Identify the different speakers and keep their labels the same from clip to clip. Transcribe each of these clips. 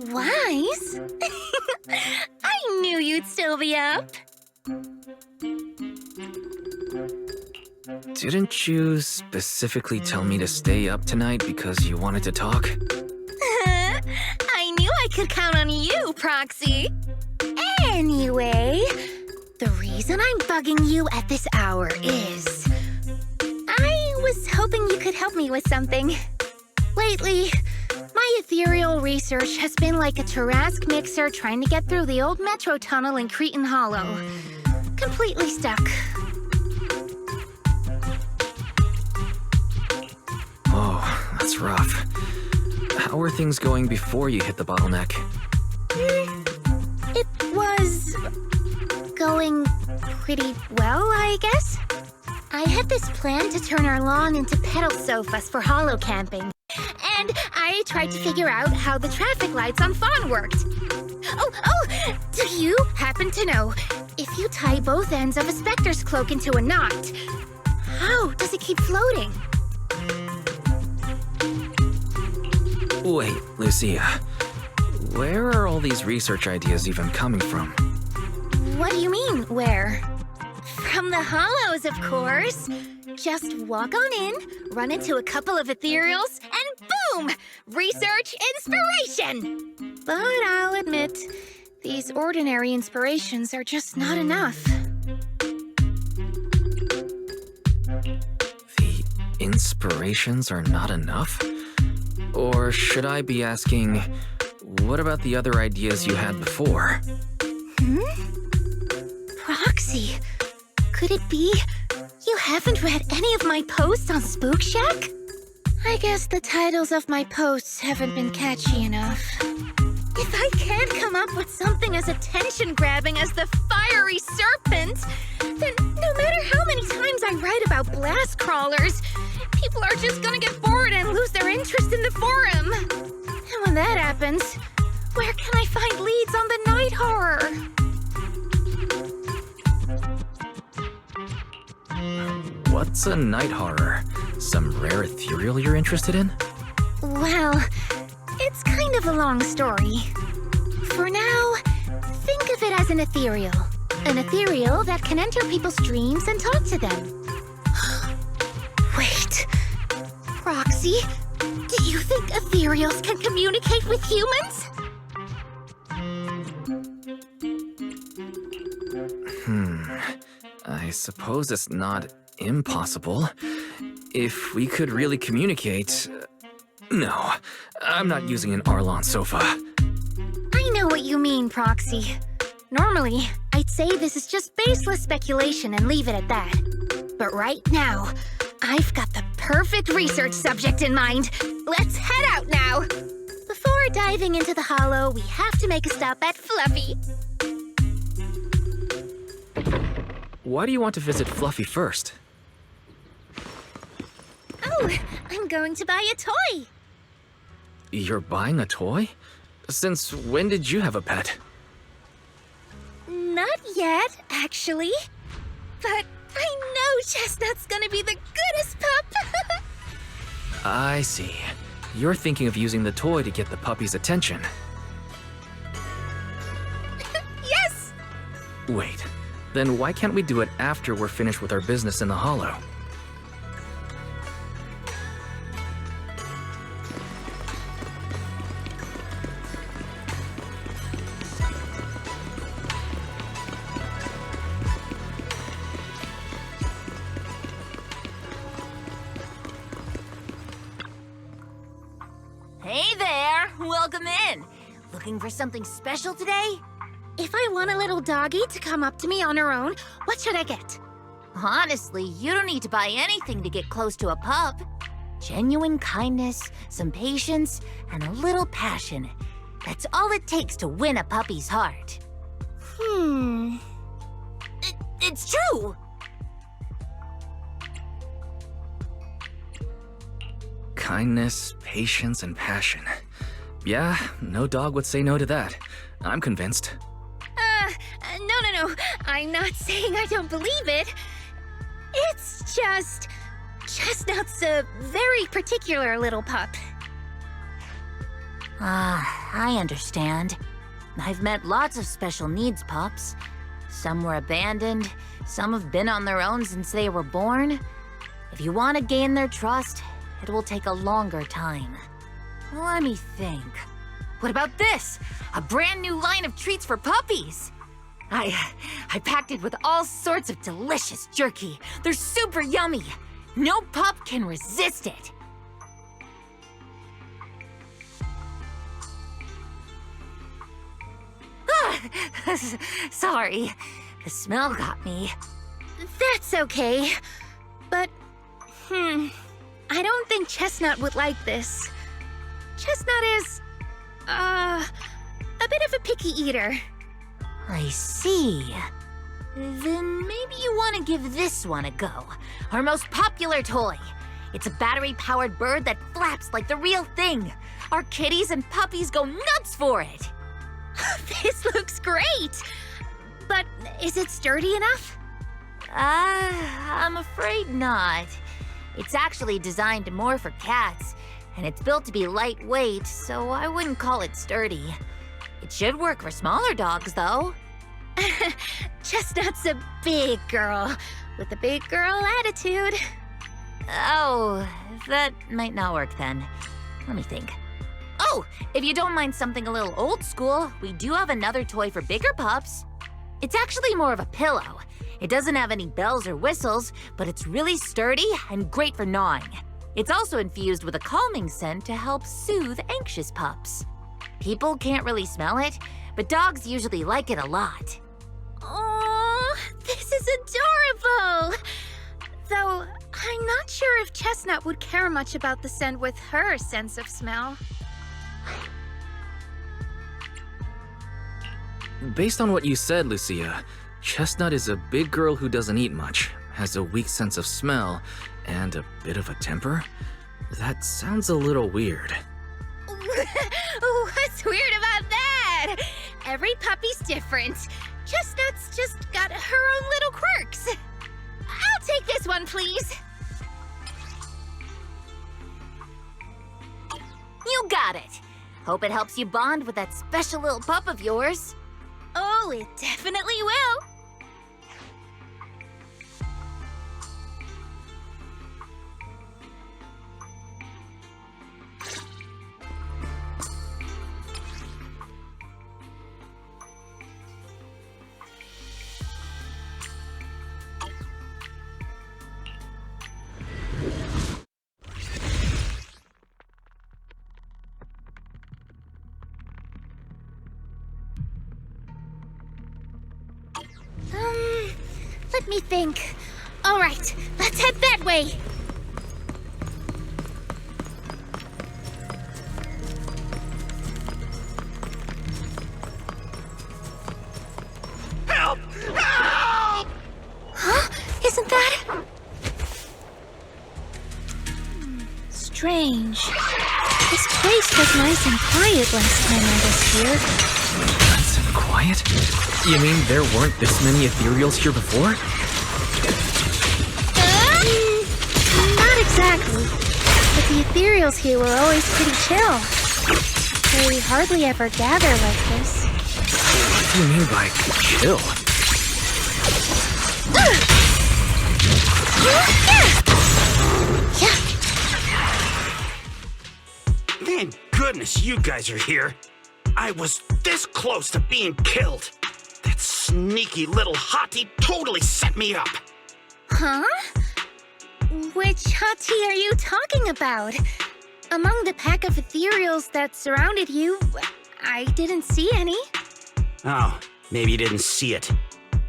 Speaker 1: Wise? I knew you'd still be up.
Speaker 2: Didn't you specifically tell me to stay up tonight because you wanted to talk?
Speaker 1: I knew I could count on you, Proxy. Anyway, the reason I'm bugging you at this hour is I was hoping you could help me with something. Lately, my ethereal research has been like a Tarrasque mixer trying to get through the old metro tunnel in Cretan Hollow. Completely stuck.
Speaker 2: Oh, that's rough. How were things going before you hit the bottleneck?
Speaker 1: It was going pretty well, I guess. I had this plan to turn our lawn into pedal sofas for hollow camping. And I tried to figure out how the traffic lights on Fawn worked. Oh, do you happen to know, if you tie both ends of a Spectre's cloak into a knot, how does it keep floating?
Speaker 2: Wait, Lucia. Where are all these research ideas even coming from?
Speaker 1: What do you mean, where? From the Hollows, of course. Just walk on in, run into a couple of ethereals, and boom! Research inspiration! But I'll admit, these ordinary inspirations are just not enough.
Speaker 2: The inspirations are not enough? Or should I be asking, what about the other ideas you had before?
Speaker 1: Proxy, could it be you haven't read any of my posts on Spook Shack? I guess the titles of my posts haven't been catchy enough. If I can't come up with something as attention-grabbing as the fiery serpent, then no matter how many times I write about blast crawlers, people are just gonna get bored and lose their interest in the forum. And when that happens, where can I find leads on the night horror?
Speaker 2: What's a night horror? Some rare ethereal you're interested in?
Speaker 1: Well, it's kind of a long story. For now, think of it as an ethereal. An ethereal that can enter people's dreams and talk to them. Wait, Proxy, do you think ethereals can communicate with humans?
Speaker 2: I suppose it's not impossible. If we could really communicate... No, I'm not using an Arlon sofa.
Speaker 1: I know what you mean, Proxy. Normally, I'd say this is just baseless speculation and leave it at that. But right now, I've got the perfect research subject in mind. Let's head out now. Before diving into the Hollow, we have to make a stop at Fluffy.
Speaker 2: Why do you want to visit Fluffy first?
Speaker 1: Oh, I'm going to buy a toy.
Speaker 2: You're buying a toy? Since when did you have a pet?
Speaker 1: Not yet, actually. But I know Chestnut's gonna be the goodest pup.
Speaker 2: I see. You're thinking of using the toy to get the puppy's attention.
Speaker 1: Yes!
Speaker 2: Wait, then why can't we do it after we're finished with our business in the Hollow?
Speaker 3: Hey there! Welcome in! Looking for something special today?
Speaker 1: If I want a little doggy to come up to me on her own, what should I get?
Speaker 3: Honestly, you don't need to buy anything to get close to a pup. Genuine kindness, some patience, and a little passion. That's all it takes to win a puppy's heart. It's true!
Speaker 2: Kindness, patience, and passion. Yeah, no dog would say no to that. I'm convinced.
Speaker 1: No. I'm not saying I don't believe it. It's just... Chestnut's a very particular little pup.
Speaker 3: I understand. I've met lots of special needs pups. Some were abandoned, some have been on their own since they were born. If you want to gain their trust, it will take a longer time. Let me think. What about this? A brand new line of treats for puppies! I packed it with all sorts of delicious jerky. They're super yummy. No pup can resist it. Sorry, the smell got me.
Speaker 1: That's okay. But, I don't think Chestnut would like this. Chestnut is, a bit of a picky eater.
Speaker 3: I see. Then maybe you want to give this one a go. Our most popular toy. It's a battery-powered bird that flaps like the real thing. Our kitties and puppies go nuts for it.
Speaker 1: This looks great! But is it sturdy enough?
Speaker 3: I'm afraid not. It's actually designed more for cats, and it's built to be lightweight, so I wouldn't call it sturdy. It should work for smaller dogs, though.
Speaker 1: Chestnut's a big girl, with a big girl attitude.
Speaker 3: Oh, that might not work then. Let me think. Oh, if you don't mind something a little old school, we do have another toy for bigger pups. It's actually more of a pillow. It doesn't have any bells or whistles, but it's really sturdy and great for gnawing. It's also infused with a calming scent to help soothe anxious pups. People can't really smell it, but dogs usually like it a lot.
Speaker 1: Oh, this is adorable! Though, I'm not sure if Chestnut would care much about the scent with her sense of smell.
Speaker 2: Based on what you said, Lucia, Chestnut is a big girl who doesn't eat much, has a weak sense of smell, and a bit of a temper? That sounds a little weird.
Speaker 1: What's weird about that? Every puppy's different. Chestnut's just got her own little quirks. I'll take this one, please.
Speaker 3: You got it. Hope it helps you bond with that special little pup of yours.
Speaker 1: Oh, it definitely will. Let me think. All right, let's head that way.
Speaker 4: Help! Help!
Speaker 1: Huh? Isn't that... Strange. This place was nice and quiet last time I was here.
Speaker 2: Nice and quiet? You mean there weren't this many ethereals here before?
Speaker 1: Not exactly. But the ethereals here were always pretty chill. They hardly ever gather like this.
Speaker 2: What do you mean by chill?
Speaker 4: Thank goodness you guys are here. I was this close to being killed. That sneaky little hottie totally set me up.
Speaker 1: Huh? Which hottie are you talking about? among the pack of ethereals that surrounded you, I didn't see any.
Speaker 4: Oh, maybe you didn't see it.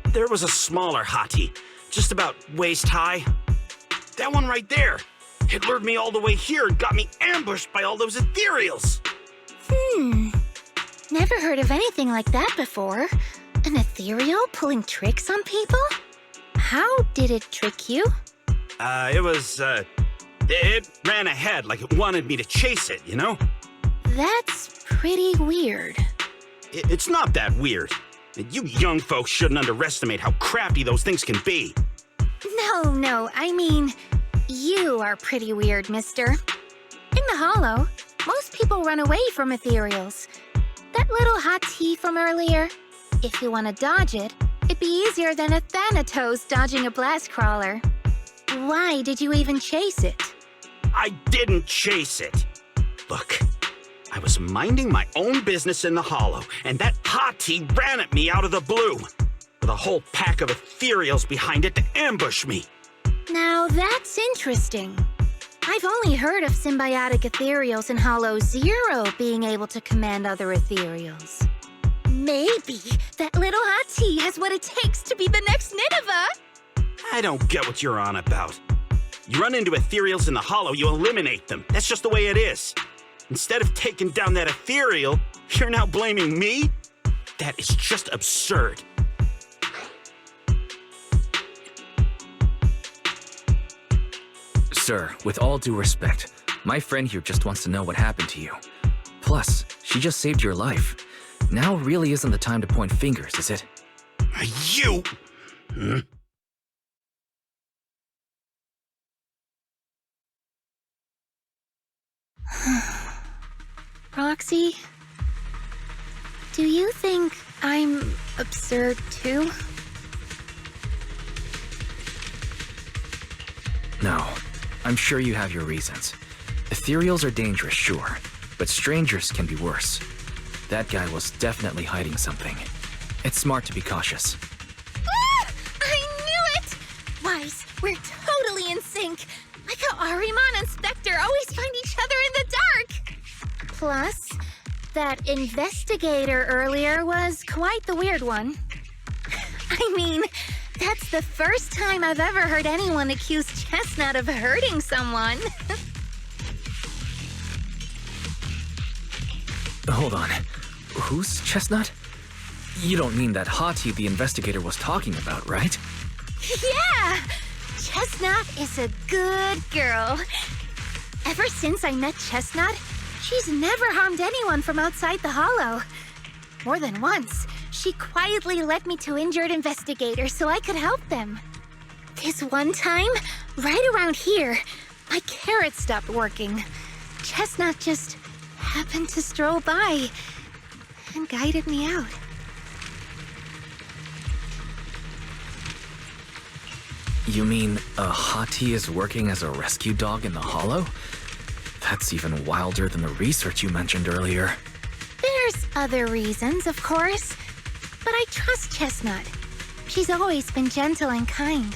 Speaker 4: There was a smaller hottie, just about waist high. That one right there. It lured me all the way here and got me ambushed by all those ethereals.
Speaker 1: Never heard of anything like that before. An ethereal pulling tricks on people? How did it trick you?
Speaker 4: It ran ahead like it wanted me to chase it, you know?
Speaker 1: That's pretty weird.
Speaker 4: It's not that weird. You young folks shouldn't underestimate how crafty those things can be.
Speaker 1: No, I mean, you are pretty weird, mister. In the Hollow, most people run away from ethereals. That little hot tea from earlier, if you want to dodge it, it'd be easier than a Thanatos dodging a blast crawler. Why did you even chase it?
Speaker 4: I didn't chase it. Look, I was minding my own business in the Hollow, and that hottie ran at me out of the blue, with a whole pack of ethereals behind it to ambush me.
Speaker 1: Now that's interesting. I've only heard of symbiotic ethereals in Hollow Zero being able to command other ethereals. Maybe that little hottie has what it takes to be the next Nineveh.
Speaker 4: I don't get what you're on about. You run into ethereals in the Hollow, you eliminate them. That's just the way it is. Instead of taking down that ethereal, you're now blaming me? That is just absurd.
Speaker 2: Sir, with all due respect, my friend here just wants to know what happened to you. Plus, she just saved your life. Now really isn't the time to point fingers, is it?
Speaker 4: You!
Speaker 1: Roxy, do you think I'm absurd too?
Speaker 2: No, I'm sure you have your reasons. Ethereals are dangerous, sure, but strangers can be worse. That guy was definitely hiding something. It's smart to be cautious.
Speaker 1: Ah! I knew it! Wise, we're totally in sync. Like how Ahriman and Spectre always find each other in the dark. Plus, that investigator earlier was quite the weird one. I mean, that's the first time I've ever heard anyone accuse Chestnut of hurting someone.
Speaker 2: Hold on. Who's Chestnut? You don't mean that hottie the investigator was talking about, right?
Speaker 1: Yeah! Chestnut is a good girl. Ever since I met Chestnut, she's never harmed anyone from outside the Hollow. More than once, she quietly led me to injured investigators so I could help them. This one time, right around here, my carrot stopped working. Chestnut just happened to stroll by and guided me out.
Speaker 2: You mean a hottie is working as a rescue dog in the Hollow? That's even wilder than the research you mentioned earlier.
Speaker 1: There's other reasons, of course, but I trust Chestnut. She's always been gentle and kind.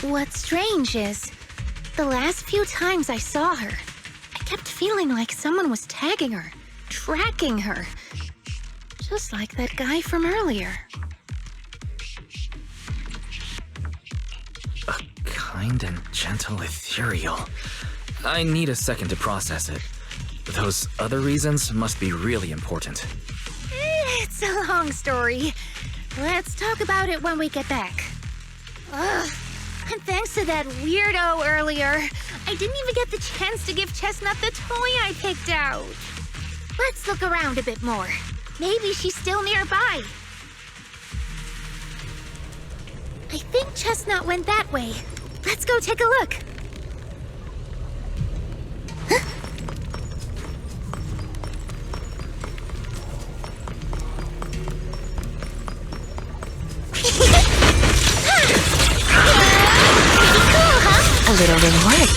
Speaker 1: What's strange is, the last few times I saw her, I kept feeling like someone was tagging her, tracking her. Just like that guy from earlier.
Speaker 2: A kind and gentle ethereal. I need a second to process it. Those other reasons must be really important.
Speaker 1: It's a long story. Let's talk about it when we get back. Ugh. And thanks to that weirdo earlier, I didn't even get the chance to give Chestnut the toy I picked out. Let's look around a bit more. Maybe she's still nearby. I think Chestnut went that way. Let's go take a look.
Speaker 3: A little reward.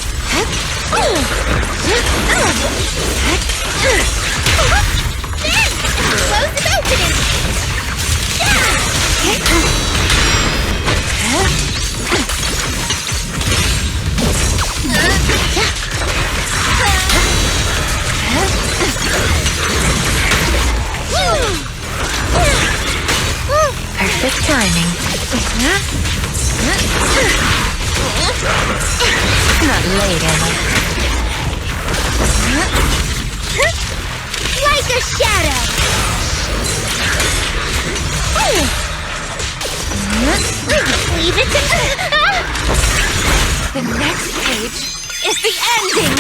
Speaker 1: Close the opening!
Speaker 3: timing. Not late, am I?
Speaker 1: Like a shadow! Leave it to...
Speaker 3: The next page is the ending!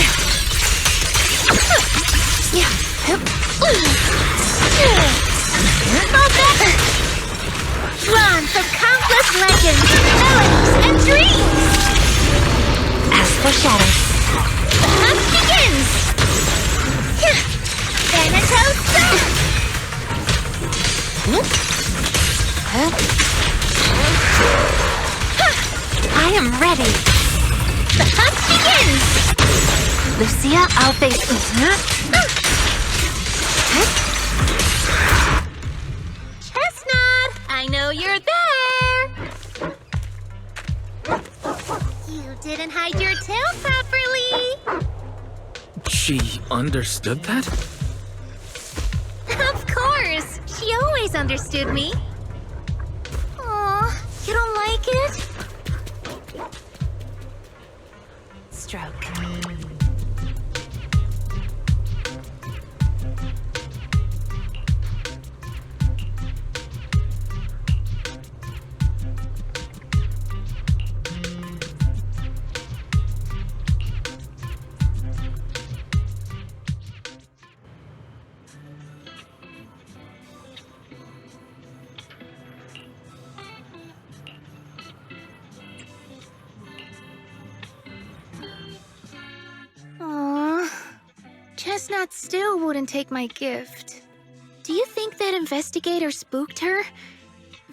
Speaker 1: Drawn from countless legends, melodies, and dreams!
Speaker 3: As foreshadowed.
Speaker 1: The hunt begins! Thanatos!
Speaker 3: I am ready.
Speaker 1: The hunt begins!
Speaker 3: Lucia, I'll face...
Speaker 1: Chestnut, I know you're there! You didn't hide your tail properly!
Speaker 2: She understood that?
Speaker 1: Of course! She always understood me. Aw, you don't like it?
Speaker 3: Stroke.
Speaker 1: Chestnut still wouldn't take my gift. Do you think that investigator spooked her?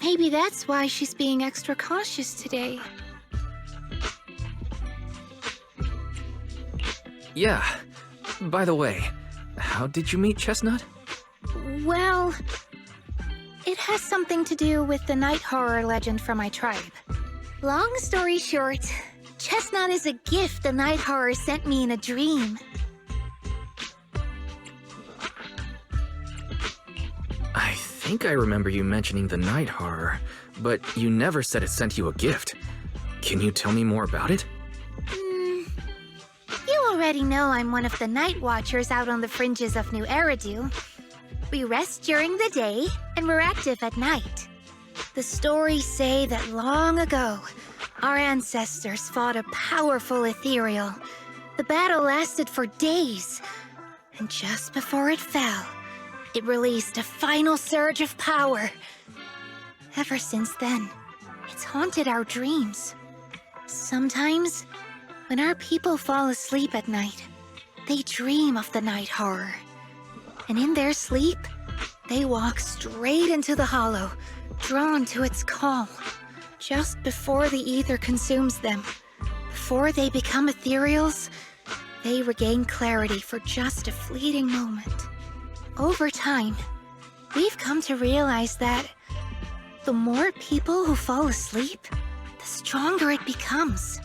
Speaker 1: Maybe that's why she's being extra cautious today.
Speaker 2: Yeah. By the way, how did you meet Chestnut?
Speaker 1: Well, it has something to do with the night horror legend from my tribe. Long story short, Chestnut is a gift the night horror sent me in a dream.
Speaker 2: I think I remember you mentioning the night horror, but you never said it sent you a gift. Can you tell me more about it?
Speaker 1: You already know I'm one of the night watchers out on the fringes of New Eridu. We rest during the day, and we're active at night. The stories say that long ago, our ancestors fought a powerful ethereal. The battle lasted for days, and just before it fell, it released a final surge of power. Ever since then, it's haunted our dreams. Sometimes, when our people fall asleep at night, they dream of the night horror. And in their sleep, they walk straight into the hollow, drawn to its call. Just before the ether consumes them, before they become ethereals, they regain clarity for just a fleeting moment. Over time, we've come to realize that the more people who fall asleep, the stronger it becomes.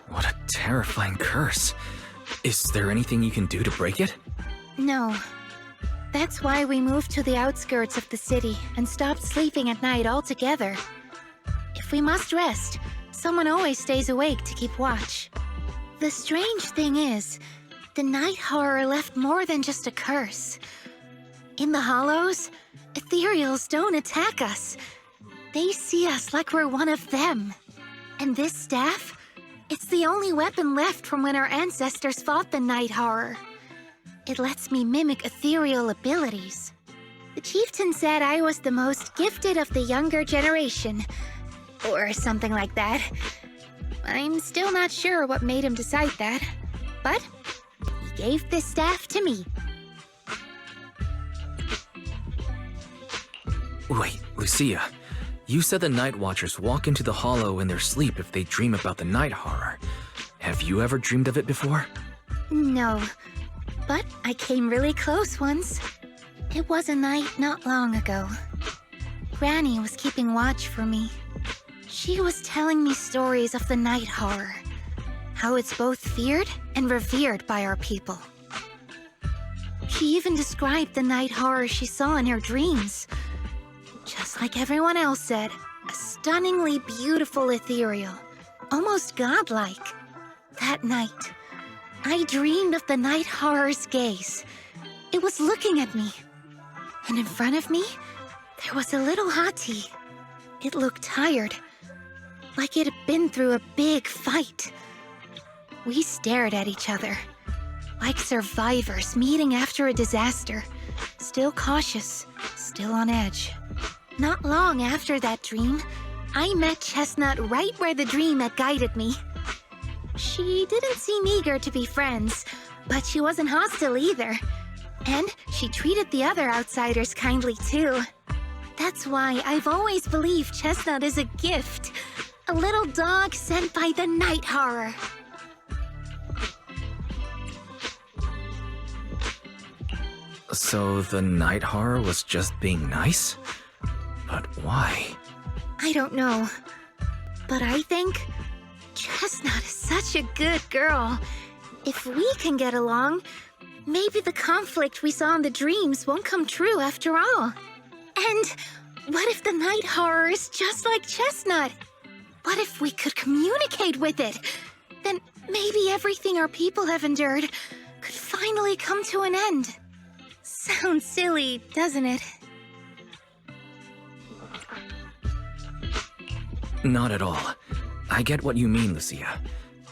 Speaker 2: What a terrifying curse. Is there anything you can do to break it?
Speaker 1: No. That's why we moved to the outskirts of the city and stopped sleeping at night altogether. If we must rest, someone always stays awake to keep watch. The strange thing is, the night horror left more than just a curse. In the hollows, ethereals don't attack us. They see us like we're one of them. And this staff, it's the only weapon left from when our ancestors fought the night horror. It lets me mimic ethereal abilities. The chieftain said I was the most gifted of the younger generation, or something like that. I'm still not sure what made him decide that, but he gave this staff to me.
Speaker 2: Wait, Lucia. You said the Night Watchers walk into the hollow in their sleep if they dream about the night horror. Have you ever dreamed of it before?
Speaker 1: No, but I came really close once. It was a night not long ago. Granny was keeping watch for me. She was telling me stories of the night horror, how it's both feared and revered by our people. He even described the night horror she saw in her dreams. Just like everyone else said, a stunningly beautiful ethereal, almost godlike. That night, I dreamed of the night horror's gaze. It was looking at me. And in front of me, there was a little hottie. It looked tired, like it had been through a big fight. We stared at each other, like survivors meeting after a disaster, still cautious, still on edge. Not long after that dream, I met Chestnut right where the dream had guided me. She didn't seem eager to be friends, but she wasn't hostile either. And she treated the other outsiders kindly too. That's why I've always believed Chestnut is a gift. A little dog sent by the night horror.
Speaker 2: So the night horror was just being nice? But why?
Speaker 1: I don't know. But I think Chestnut is such a good girl. If we can get along, maybe the conflict we saw in the dreams won't come true after all. And what if the night horror is just like Chestnut? What if we could communicate with it? Then maybe everything our people have endured could finally come to an end. Sounds silly, doesn't it?
Speaker 2: Not at all. I get what you mean, Lucia.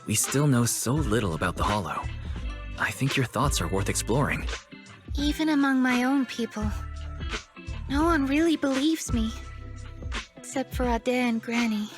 Speaker 2: We still know so little about the Hollow. I think your thoughts are worth exploring.
Speaker 1: Even among my own people, no one really believes me. Except for Ade and Granny.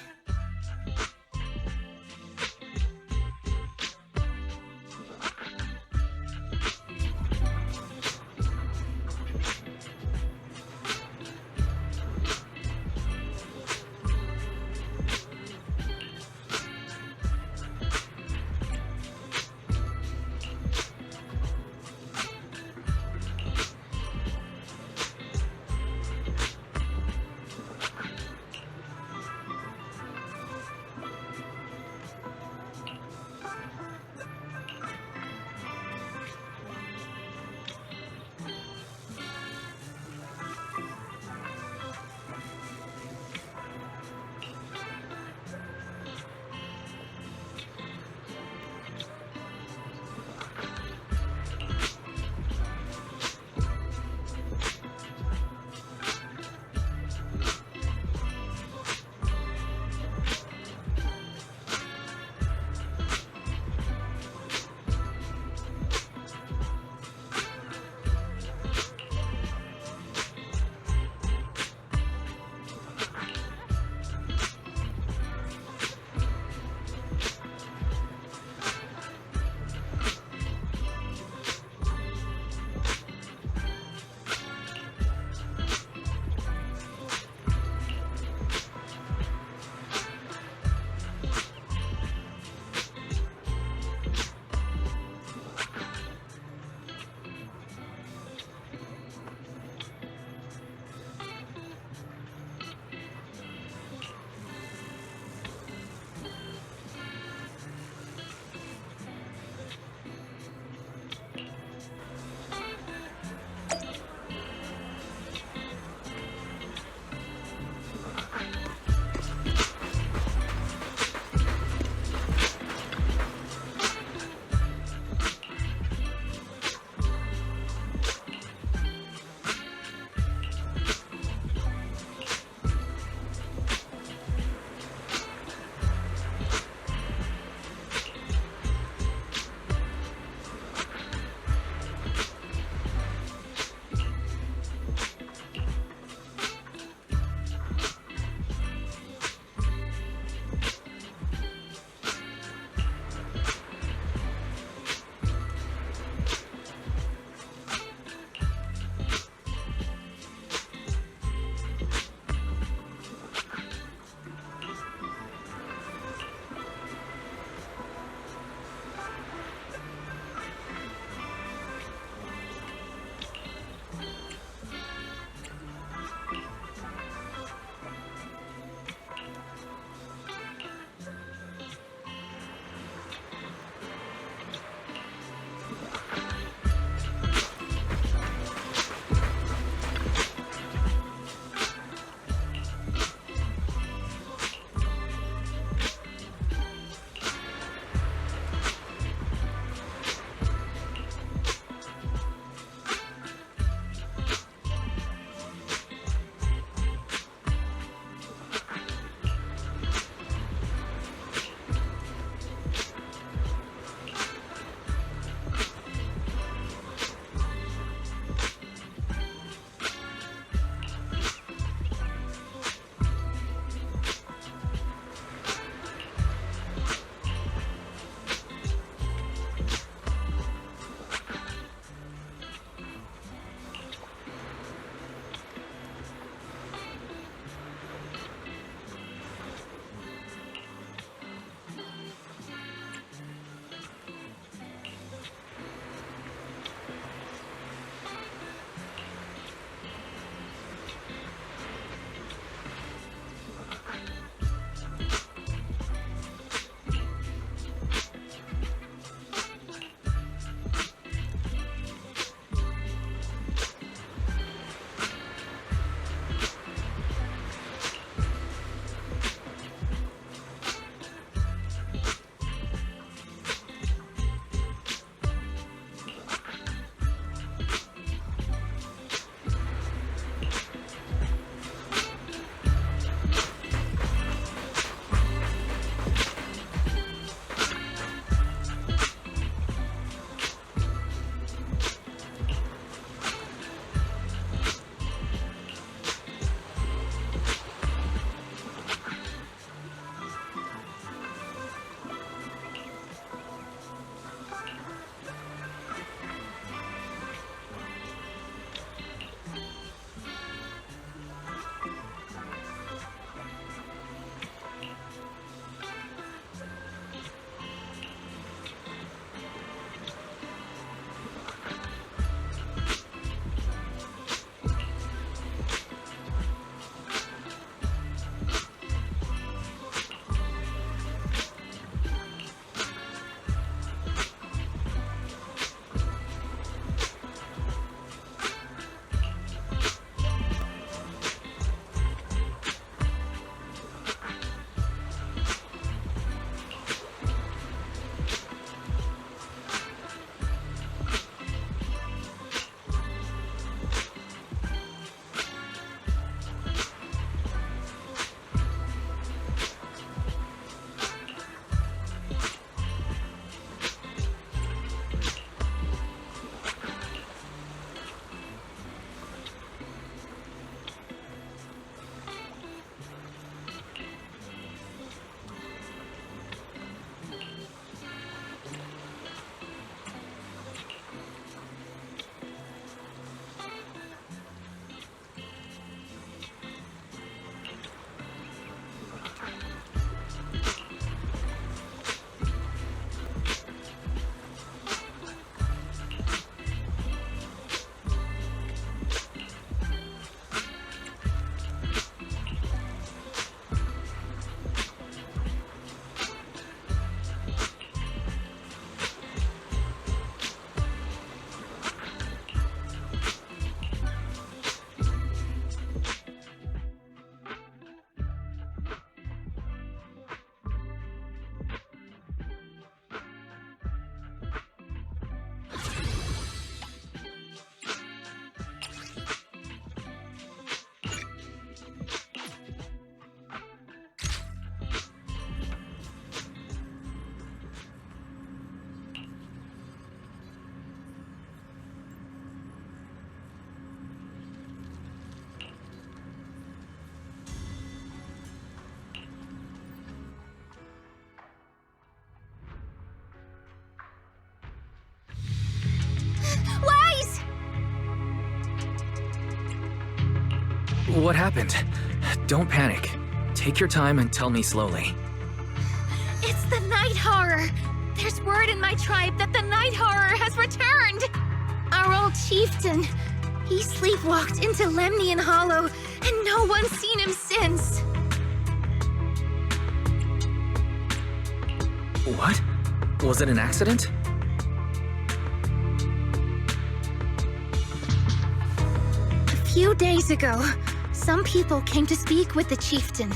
Speaker 2: what happened? Don't panic. Take your time and tell me slowly.
Speaker 1: It's the night horror! There's word in my tribe that the night horror has returned! Our old chieftain. He sleepwalked into Lemnian Hollow, and no one's seen him since.
Speaker 2: What? Was it an accident?
Speaker 1: A few days ago, some people came to speak with the chieftain.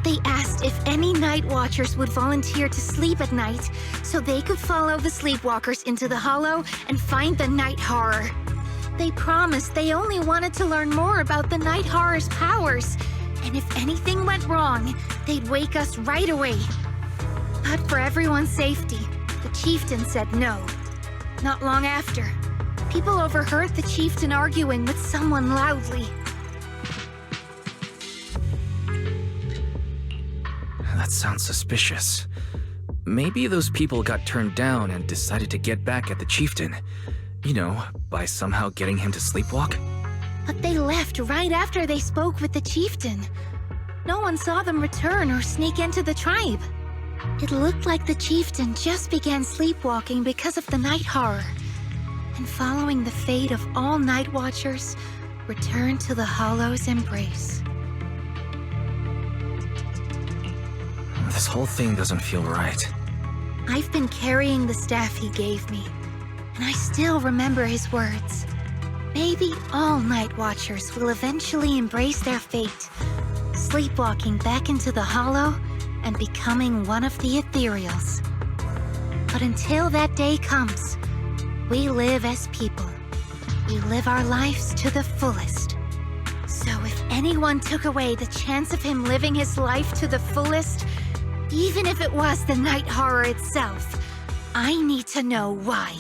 Speaker 1: They asked if any night watchers would volunteer to sleep at night so they could follow the sleepwalkers into the hollow and find the night horror. They promised they only wanted to learn more about the night horror's powers, and if anything went wrong, they'd wake us right away. But for everyone's safety, the chieftain said no. Not long after, people overheard the chieftain arguing with someone loudly.
Speaker 2: That sounds suspicious. Maybe those people got turned down and decided to get back at the chieftain. You know, by somehow getting him to sleepwalk?
Speaker 1: But they left right after they spoke with the chieftain. No one saw them return or sneak into the tribe. It looked like the chieftain just began sleepwalking because of the night horror, and following the fate of all night watchers, returned to the Hollow's embrace.
Speaker 2: This whole thing doesn't feel right.
Speaker 1: I've been carrying the staff he gave me, and I still remember his words. Maybe all night watchers will eventually embrace their fate, sleepwalking back into the Hollow and becoming one of the ethereals. But until that day comes, we live as people. We live our lives to the fullest. So if anyone took away the chance of him living his life to the fullest, even if it was the night horror itself, I need to know why.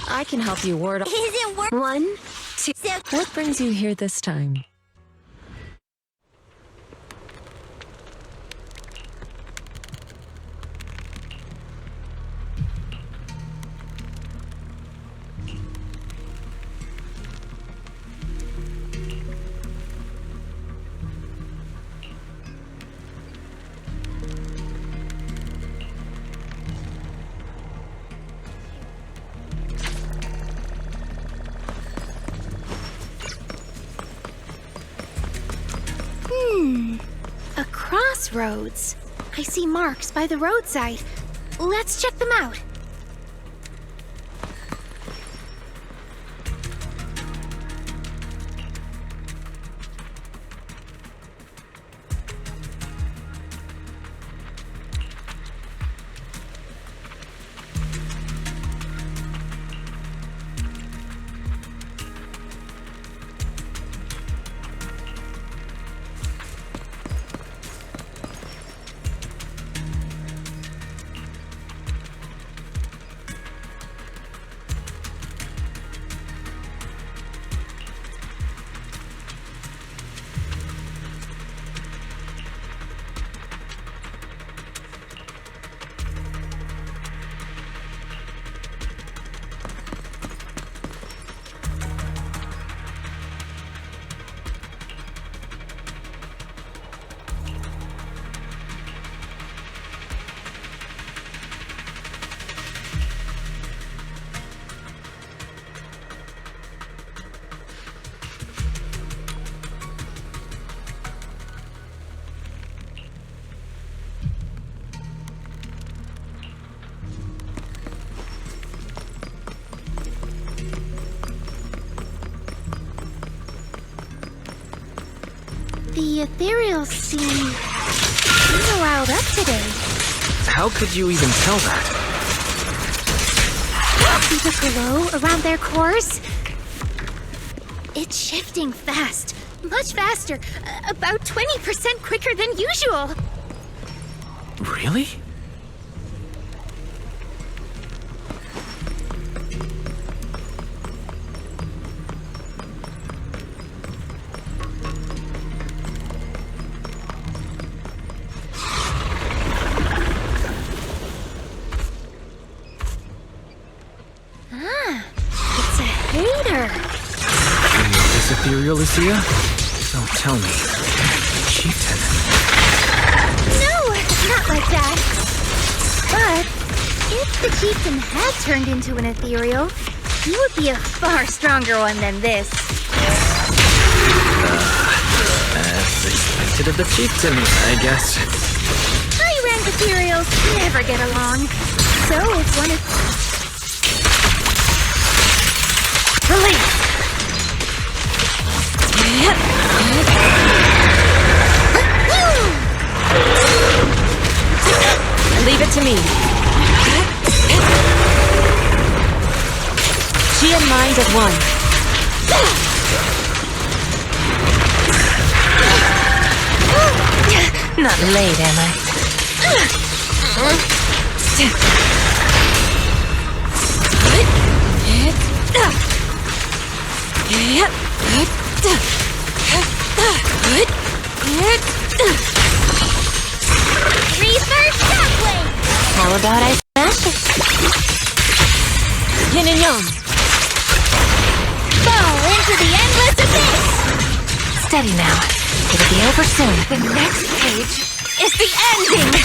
Speaker 5: I can help you ward.
Speaker 1: Isn't work.
Speaker 5: 1, 2. What brings you here this time?
Speaker 1: A crossroads. I see marks by the roadside. Let's check them out. The ethereals seem riled up today.
Speaker 2: How could you even tell that?
Speaker 1: See the glow around their cores? It's shifting fast. Much faster. About 20% quicker than usual.
Speaker 2: Really? ethereal, Lucia? Don't tell me. Chieftain.
Speaker 1: No, not like that. But if the chieftain had turned into an ethereal, he would be a far stronger one than this.
Speaker 2: As expected of the chieftain, I guess.
Speaker 1: High-rank ethereals never get along. So if one is... Release!
Speaker 5: Leave it to me. She and mind as one. Not late, am I?
Speaker 1: Reverse shockwave!
Speaker 3: How about I smash it?
Speaker 5: Yin and yang.
Speaker 1: Fall into the endless abyss!
Speaker 3: Steady now. It'll be over soon.
Speaker 1: The next page is the ending!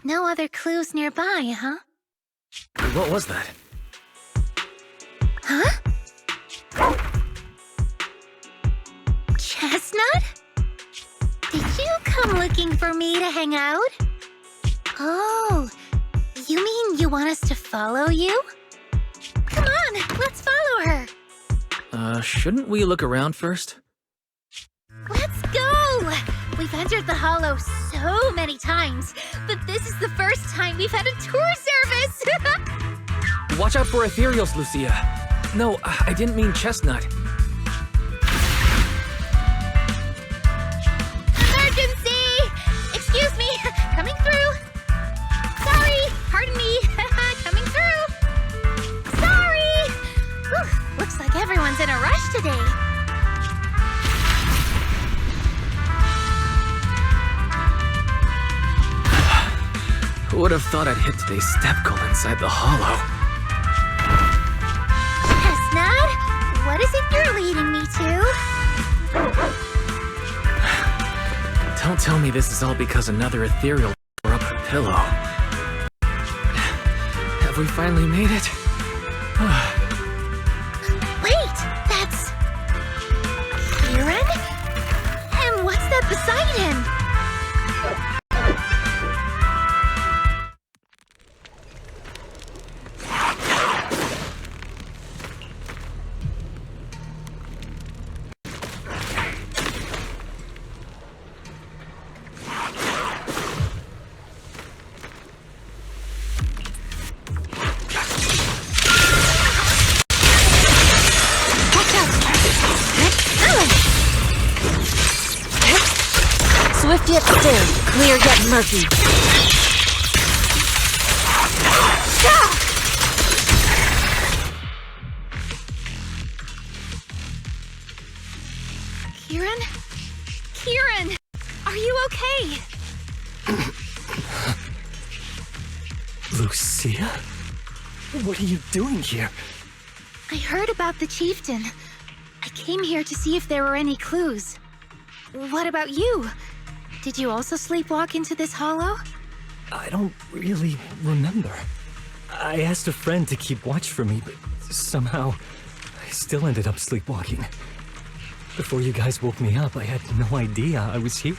Speaker 1: No other clues nearby, huh?
Speaker 2: What was that?
Speaker 1: Huh? Chestnut? Did you come looking for me to hang out? Oh, you mean you want us to follow you? Come on, let's follow her.
Speaker 2: Shouldn't we look around first?
Speaker 1: Let's go! We've entered the Hollow so many times, but this is the first time we've had a tour service!
Speaker 2: Watch out for ethereals, Lucia. No, I didn't mean Chestnut.
Speaker 1: Emergency! Excuse me, coming through. Sorry, pardon me, coming through. Sorry! Whew, looks like everyone's in a rush today.
Speaker 2: Who would have thought I'd hit today's step goal inside the Hollow?
Speaker 1: Chestnut, what is it you're leading me to?
Speaker 2: Don't tell me this is all because another ethereal tore up her pillow. Have we finally made it?
Speaker 1: Wait, that's... Kieran? And what's that beside him?
Speaker 5: Swift yet still, clear yet murky.
Speaker 1: Kieran? Kieran! Are you okay?
Speaker 6: Lucia? What are you doing here?
Speaker 1: I heard about the chieftain. I came here to see if there were any clues. What about you? Did you also sleepwalk into this hollow?
Speaker 6: I don't really remember. I asked a friend to keep watch for me, but somehow I still ended up sleepwalking. Before you guys woke me up, I had no idea I was here.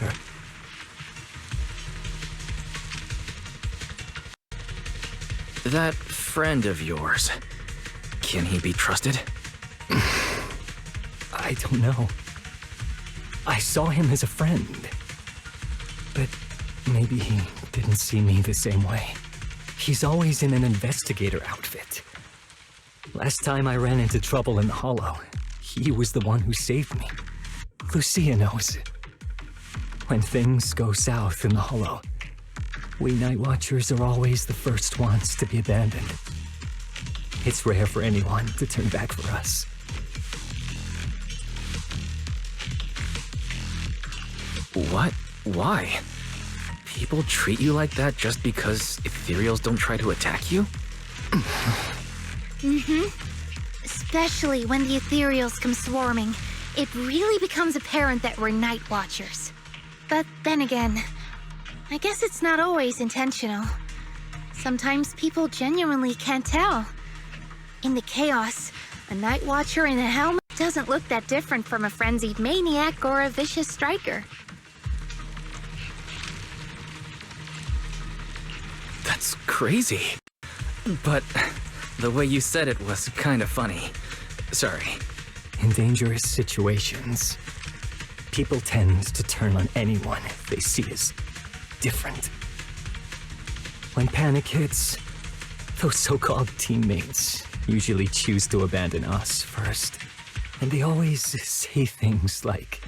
Speaker 2: That friend of yours, can he be trusted?
Speaker 6: I don't know. I saw him as a friend, but maybe he didn't see me the same way. He's always in an investigator outfit. Last time I ran into trouble in the Hollow, he was the one who saved me. Lucia knows. When things go south in the Hollow, we Night Watchers are always the first ones to be abandoned. It's rare for anyone to turn back for us.
Speaker 2: What? Why? People treat you like that just because ethereals don't try to attack you?
Speaker 1: Especially when the ethereals come swarming. It really becomes apparent that we're Night Watchers. But then again, I guess it's not always intentional. Sometimes people genuinely can't tell. In the chaos, a Night Watcher in a helmet doesn't look that different from a frenzied maniac or a vicious striker.
Speaker 2: That's crazy. But the way you said it was kind of funny. Sorry.
Speaker 6: In dangerous situations, people tend to turn on anyone they see as different. When panic hits, those so-called teammates usually choose to abandon us first. And they always say things like,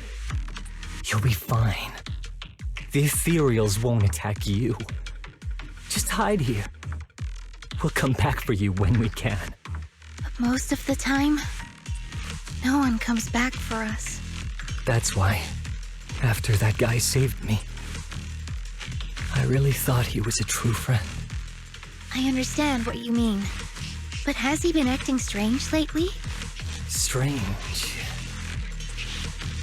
Speaker 6: "You'll be fine. The ethereals won't attack you. Just hide here. We'll come back for you when we can."
Speaker 1: But most of the time, no one comes back for us.
Speaker 6: That's why, after that guy saved me, I really thought he was a true friend.
Speaker 1: I understand what you mean. But has he been acting strange lately?
Speaker 6: Strange.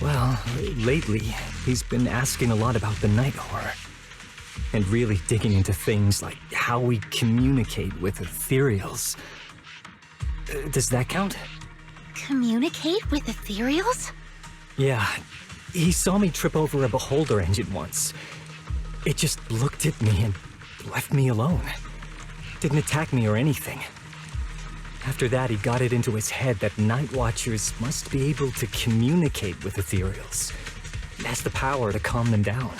Speaker 6: Well, lately, he's been asking a lot about the night horror. And really digging into things like how we communicate with ethereals. Does that count?
Speaker 1: Communicate with ethereals?
Speaker 6: Yeah, he saw me trip over a beholder engine once. It just looked at me and left me alone. Didn't attack me or anything. After that, he got it into his head that Night Watchers must be able to communicate with ethereals. It has the power to calm them down.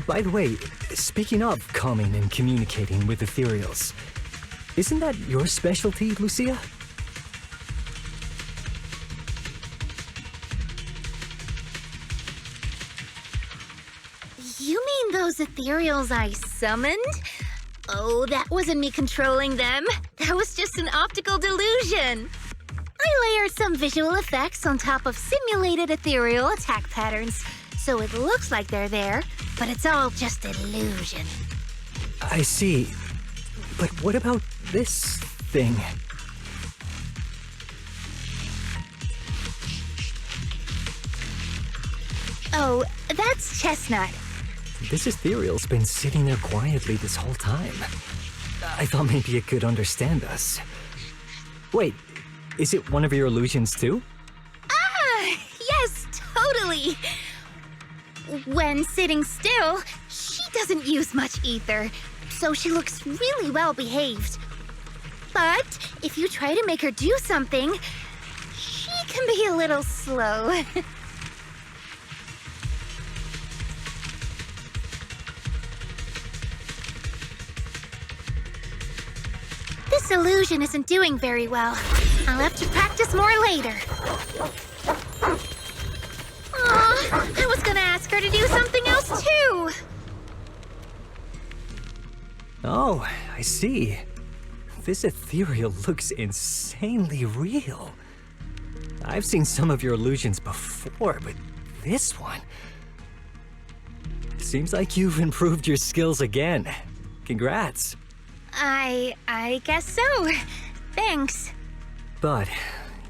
Speaker 6: By the way, speaking of calming and communicating with ethereals, isn't that your specialty, Lucia?
Speaker 1: You mean those ethereals I summoned? Oh, that wasn't me controlling them. That was just an optical delusion. I layered some visual effects on top of simulated ethereal attack patterns, so it looks like they're there, but it's all just an illusion.
Speaker 6: I see. But what about this thing?
Speaker 1: Oh, that's Chestnut.
Speaker 6: This ethereal's been sitting there quietly this whole time. I thought maybe it could understand us. Wait, is it one of your illusions too?
Speaker 1: Ah, yes, totally. When sitting still, she doesn't use much ether, so she looks really well behaved. But if you try to make her do something, she can be a little slow. This illusion isn't doing very well. I'll have to practice more later. Aw, I was gonna ask her to do something else too.
Speaker 6: Oh, I see. This ethereal looks insanely real. I've seen some of your illusions before, but this one... Seems like you've improved your skills again. Congrats.
Speaker 1: I guess so. Thanks.
Speaker 6: But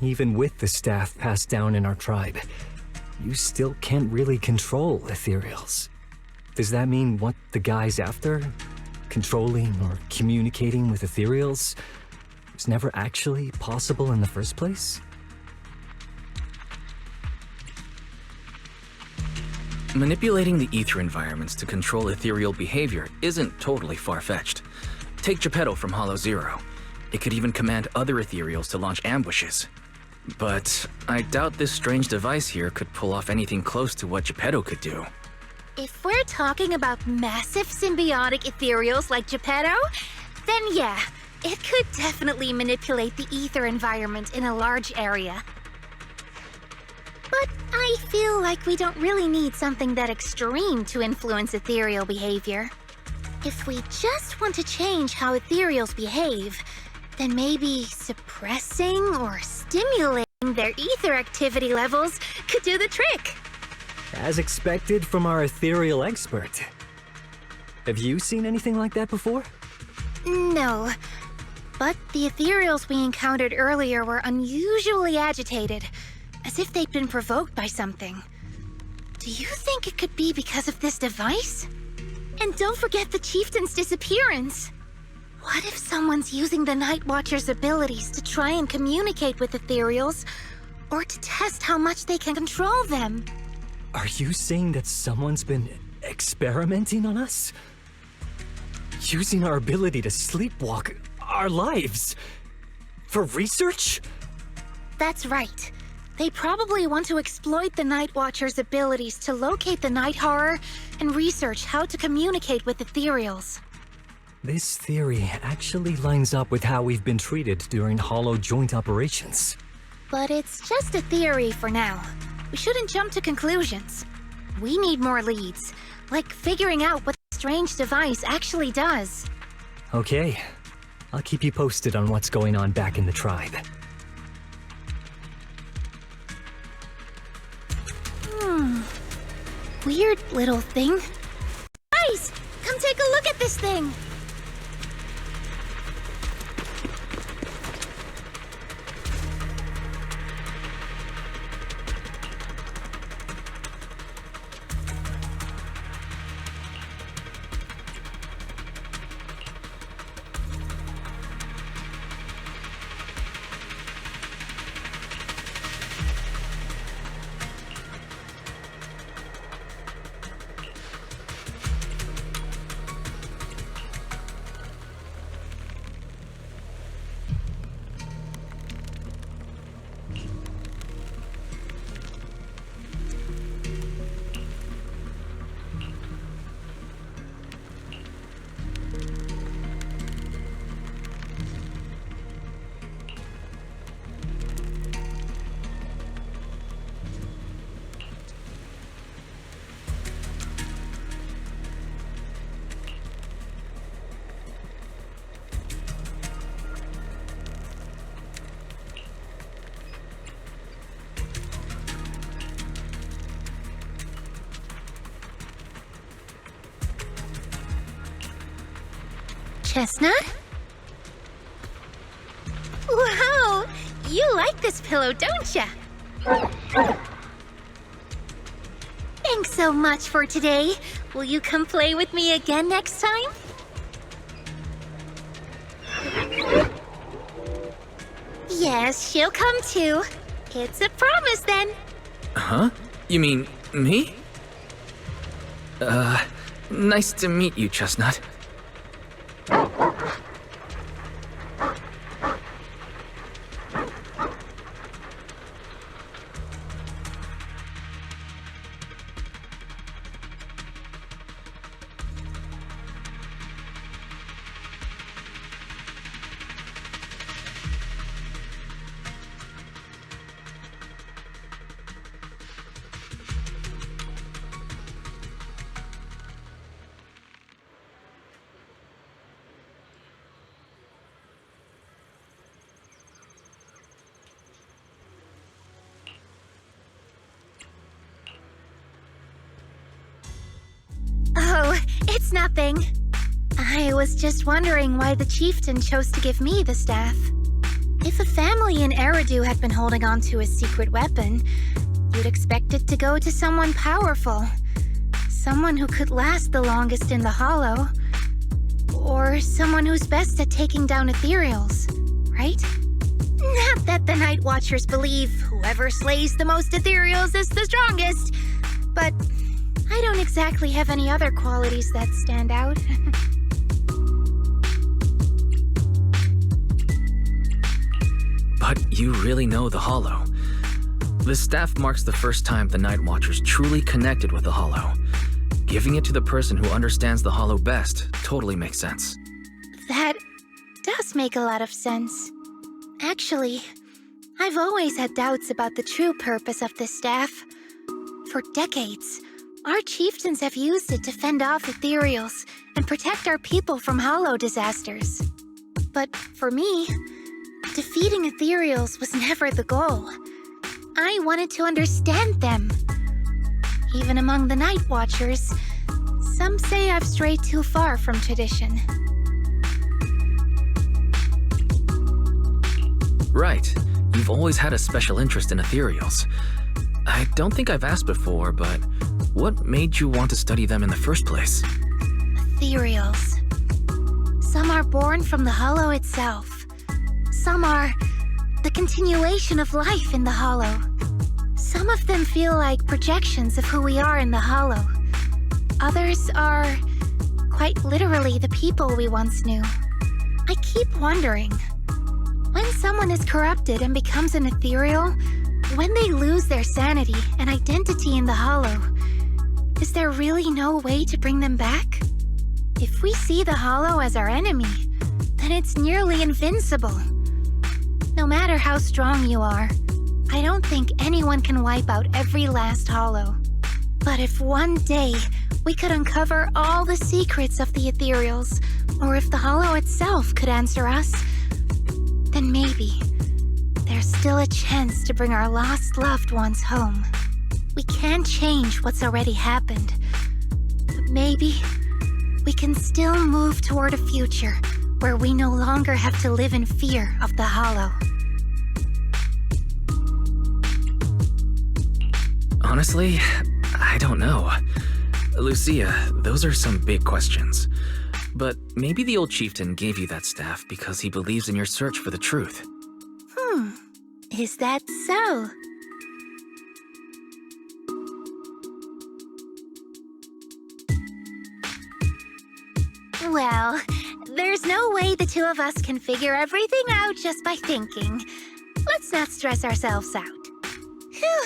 Speaker 6: even with the staff passed down in our tribe, you still can't really control ethereals. Does that mean what the guy's after, controlling or communicating with ethereals, was never actually possible in the first place?
Speaker 2: Manipulating the ether environments to control ethereal behavior isn't totally far-fetched. Take Geppetto from Hollow Zero. It could even command other ethereals to launch ambushes. But I doubt this strange device here could pull off anything close to what Geppetto could do.
Speaker 1: If we're talking about massive symbiotic ethereals like Geppetto, then yeah, it could definitely manipulate the ether environment in a large area. But I feel like we don't really need something that extreme to influence ethereal behavior. If we just want to change how ethereals behave, then maybe suppressing or stimulating their ether activity levels could do the trick.
Speaker 6: As expected from our ethereal expert. Have you seen anything like that before?
Speaker 1: No, but the ethereals we encountered earlier were unusually agitated, as if they'd been provoked by something. Do you think it could be because of this device? And don't forget the chieftain's disappearance. What if someone's using the Night Watcher's abilities to try and communicate with ethereals, or to test how much they can control them?
Speaker 6: Are you saying that someone's been experimenting on us? Using our ability to sleepwalk our lives? For research?
Speaker 1: That's right. They probably want to exploit the Night Watcher's abilities to locate the Night Horror and research how to communicate with ethereals.
Speaker 6: This theory actually lines up with how we've been treated during Hollow joint operations.
Speaker 1: But it's just a theory for now. We shouldn't jump to conclusions. We need more leads, like figuring out what the strange device actually does.
Speaker 6: Okay, I'll keep you posted on what's going on back in the tribe.
Speaker 1: Weird little thing. Guys, come take a look at this thing! Chestnut? Wow! You like this pillow, don't ya? Thanks so much for today. Will you come play with me again next time? Yes, she'll come too. It's a promise then.
Speaker 2: Huh? You mean me? Nice to meet you, Chestnut.
Speaker 1: Oh, it's nothing. I was just wondering why the chieftain chose to give me the staff. If a family in Eridu had been holding on to a secret weapon, you'd expect it to go to someone powerful. Someone who could last the longest in the Hollow. Or someone who's best at taking down ethereals, right? Not that the Night Watchers believe whoever slays the most ethereals is the strongest, but I don't exactly have any other qualities that stand out.
Speaker 2: But you really know the Hollow. This staff marks the first time the Night Watchers truly connected with the Hollow. Giving it to the person who understands the Hollow best totally makes sense.
Speaker 1: That does make a lot of sense. Actually, I've always had doubts about the true purpose of this staff. For decades, our chieftains have used it to fend off ethereals and protect our people from Hollow disasters. But for me, defeating ethereals was never the goal. I wanted to understand them. Even among the Night Watchers, some say I've strayed too far from tradition.
Speaker 2: Right. You've always had a special interest in ethereals. I don't think I've asked before, but what made you want to study them in the first place?
Speaker 1: Ethereals. Some are born from the Hollow itself. Some are the continuation of life in the Hollow. Some of them feel like projections of who we are in the Hollow. Others are quite literally the people we once knew. I keep wondering, when someone is corrupted and becomes an ethereal, when they lose their sanity and identity in the Hollow, is there really no way to bring them back? If we see the Hollow as our enemy, then it's nearly invincible. No matter how strong you are, I don't think anyone can wipe out every last Hollow. But if one day we could uncover all the secrets of the ethereals, or if the Hollow itself could answer us, then maybe there's still a chance to bring our lost loved ones home. We can't change what's already happened, but maybe we can still move toward a future where we no longer have to live in fear of the Hollow.
Speaker 2: Honestly, I don't know. Lucia, those are some big questions. But maybe the old chieftain gave you that staff because he believes in your search for the truth.
Speaker 1: Is that so? Well, there's no way the two of us can figure everything out just by thinking. Let's not stress ourselves out. Phew.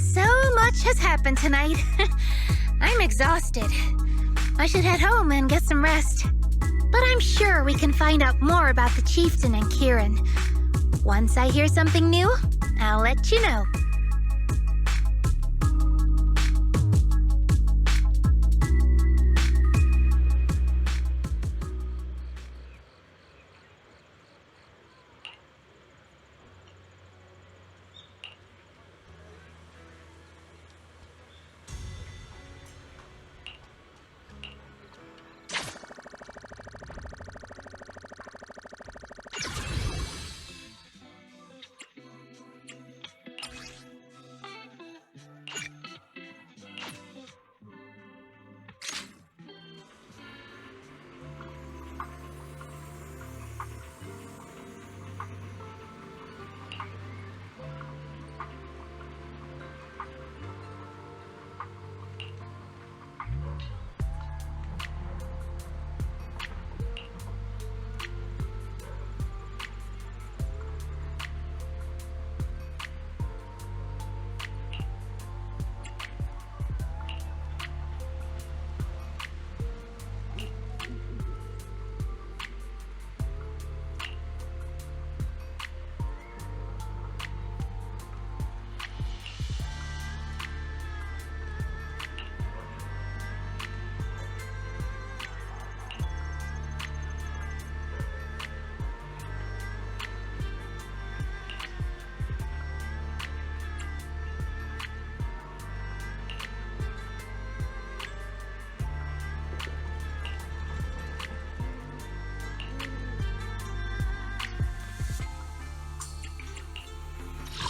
Speaker 1: So much has happened tonight. I'm exhausted. I should head home and get some rest. But I'm sure we can find out more about the chieftain and Kieran. Once I hear something new, I'll let you know.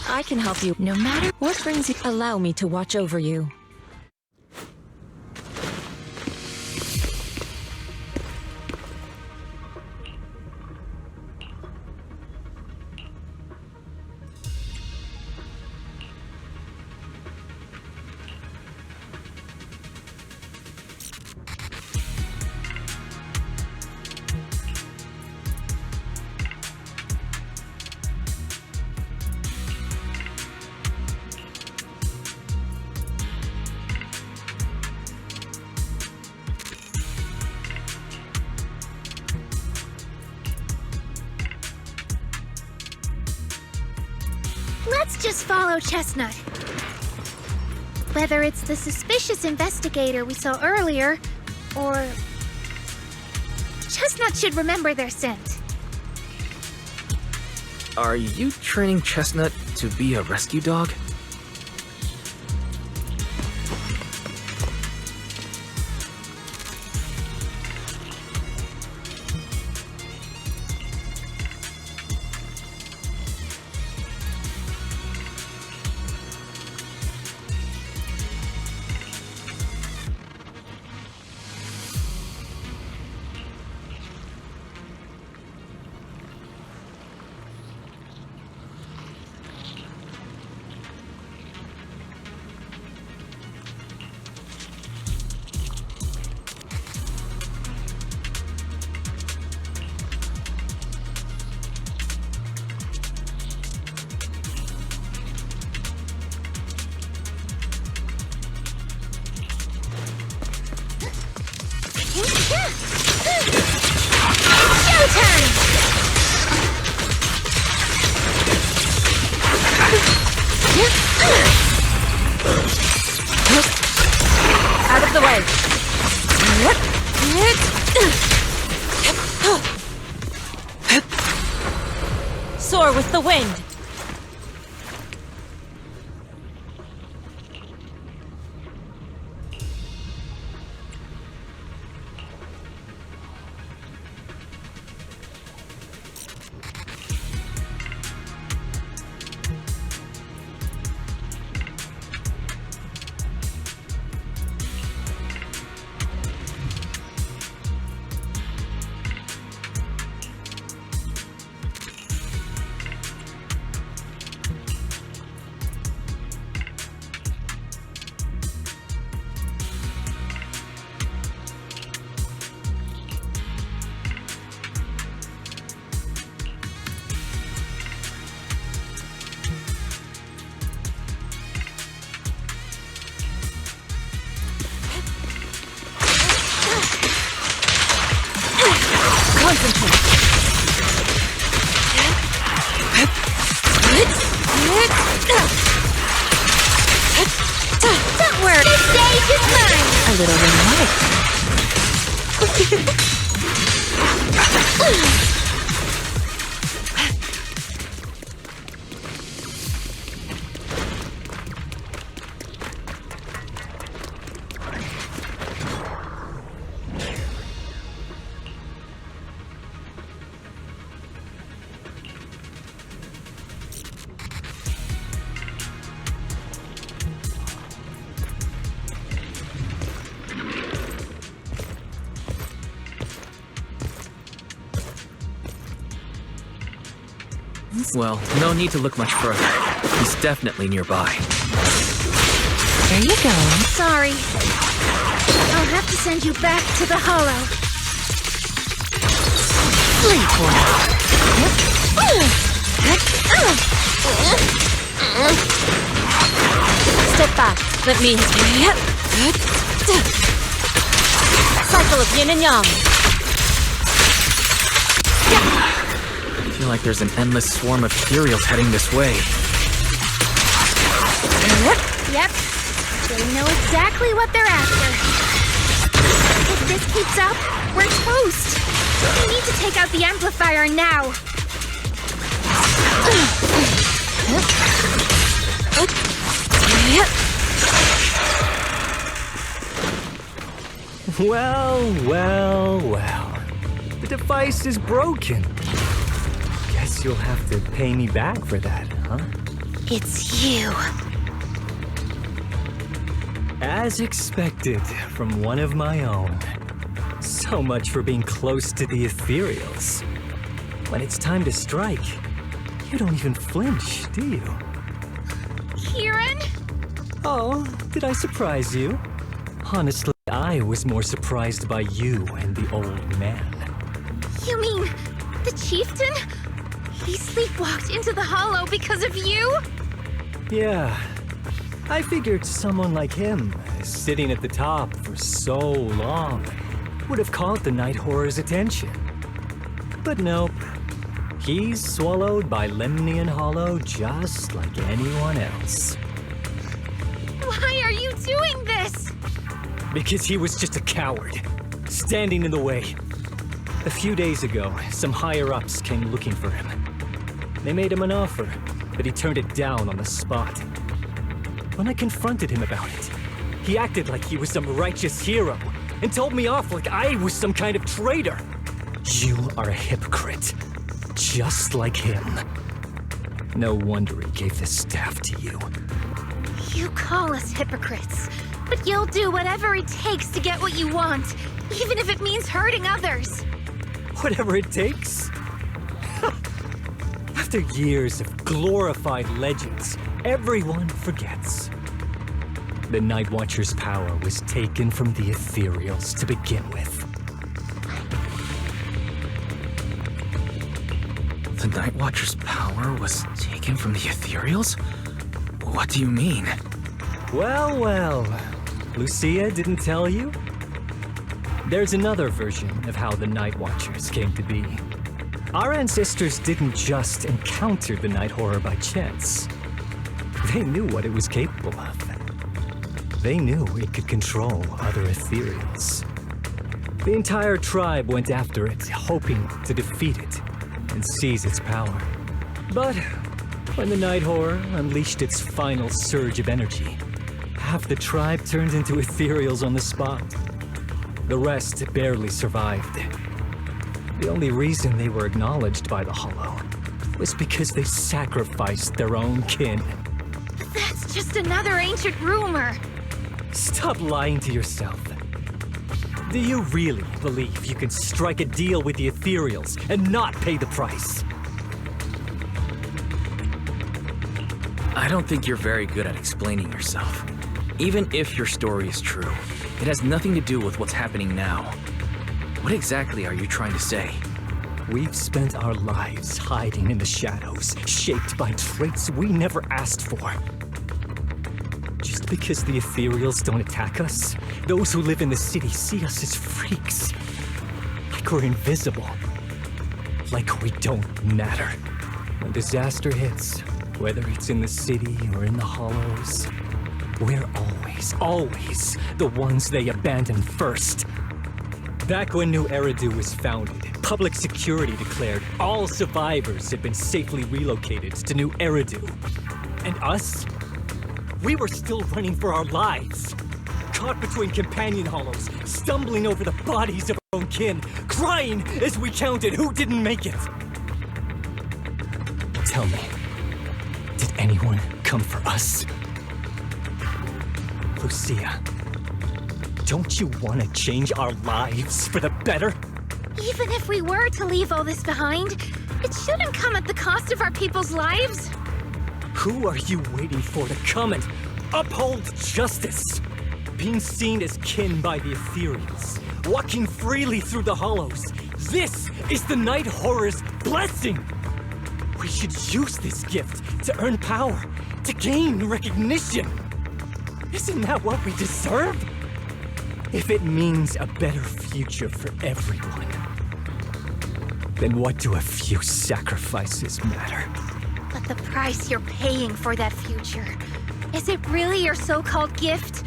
Speaker 5: I can help you no matter what brings you. Allow me to watch over you.
Speaker 1: Let's just follow Chestnut. Whether it's the suspicious investigator we saw earlier, or... Chestnut should remember their scent.
Speaker 2: Are you training Chestnut to be a rescue dog?
Speaker 5: Out of the way. Soar with the wind.
Speaker 1: Don't worry, the stage is mine!
Speaker 5: A little romantic.
Speaker 2: Well, no need to look much further. He's definitely nearby.
Speaker 5: There you go.
Speaker 1: Sorry. I'll have to send you back to the Hollow.
Speaker 5: Sleep well. Step back. Let me. Cycle of yin and yang.
Speaker 2: I feel like there's an endless swarm of ethereals heading this way.
Speaker 1: Yep. They know exactly what they're after. If this keeps up, we're toast. We need to take out the amplifier now.
Speaker 6: Well. The device is broken. Guess you'll have to pay me back for that, huh?
Speaker 1: It's you.
Speaker 6: As expected from one of my own. So much for being close to the ethereals. When it's time to strike, you don't even flinch, do you?
Speaker 1: Kieran?
Speaker 6: Oh, did I surprise you? Honestly, I was more surprised by you and the old man.
Speaker 1: You mean the chieftain? He sleepwalked into the hollow because of you?
Speaker 6: Yeah. I figured someone like him, sitting at the top for so long, would have caught the night horror's attention. But nope. He's swallowed by Lemnian Hollow just like anyone else.
Speaker 1: Why are you doing this?
Speaker 6: Because he was just a coward, standing in the way. A few days ago, some higher-ups came looking for him. They made him an offer, but he turned it down on the spot. When I confronted him about it, he acted like he was some righteous hero and told me off like I was some kind of traitor. You are a hypocrite, just like him. No wonder he gave the staff to you.
Speaker 1: You call us hypocrites, but you'll do whatever it takes to get what you want, even if it means hurting others.
Speaker 6: Whatever it takes? After years of glorified legends, everyone forgets. The Night Watcher's power was taken from the ethereals to begin with.
Speaker 2: The Night Watcher's power was taken from the ethereals? What do you mean?
Speaker 6: Well, well. Lucia didn't tell you? There's another version of how the Night Watchers came to be. Our ancestors didn't just encounter the Night Horror by chance. They knew what it was capable of. They knew it could control other ethereals. The entire tribe went after it, hoping to defeat it and seize its power. But when the Night Horror unleashed its final surge of energy, half the tribe turned into ethereals on the spot. The rest barely survived. The only reason they were acknowledged by the Hollow was because they sacrificed their own kin.
Speaker 1: That's just another ancient rumor.
Speaker 6: Stop lying to yourself. Do you really believe you can strike a deal with the ethereals and not pay the price?
Speaker 2: I don't think you're very good at explaining yourself. Even if your story is true, it has nothing to do with what's happening now. What exactly are you trying to say?
Speaker 6: We've spent our lives hiding in the shadows, shaped by traits we never asked for. Just because the ethereals don't attack us, those who live in the city see us as freaks. Like we're invisible. Like we don't matter. When disaster hits, whether it's in the city or in the hollows, we're always the ones they abandon first. Back when New Eridu was founded, public security declared all survivors had been safely relocated to New Eridu. And us? We were still running for our lives. Caught between companion hollows, stumbling over the bodies of our own kin, crying as we counted who didn't make it. Tell me, did anyone come for us? Lucia, don't you want to change our lives for the better?
Speaker 1: Even if we were to leave all this behind, it shouldn't come at the cost of our people's lives.
Speaker 6: Who are you waiting for to come and uphold justice? Being seen as kin by the ethereals, walking freely through the hollows. This is the Night Horror's blessing! We should use this gift to earn power, to gain recognition. Isn't that what we deserve? If it means a better future for everyone, then what do a few sacrifices matter?
Speaker 1: But the price you're paying for that future, is it really your so-called gift?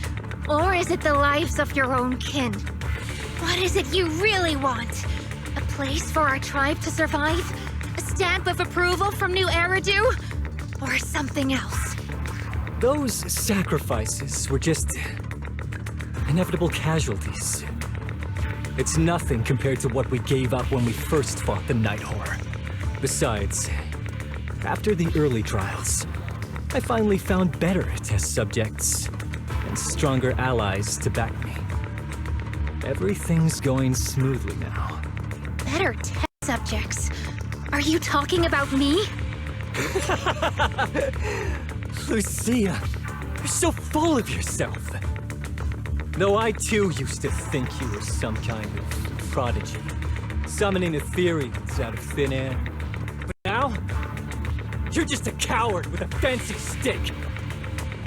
Speaker 1: Or is it the lives of your own kin? What is it you really want? A place for our tribe to survive? A stamp of approval from New Eridu? Or something else?
Speaker 6: Those sacrifices were just inevitable casualties. It's nothing compared to what we gave up when we first fought the Night Horror. Besides, after the early trials, I finally found better test subjects and stronger allies to back me. Everything's going smoothly now.
Speaker 1: Better test subjects. Are you talking about me?
Speaker 6: Lucia, you're so full of yourself. Though I too used to think you were some kind of prodigy, summoning ethereals out of thin air. But now, you're just a coward with a fancy stick,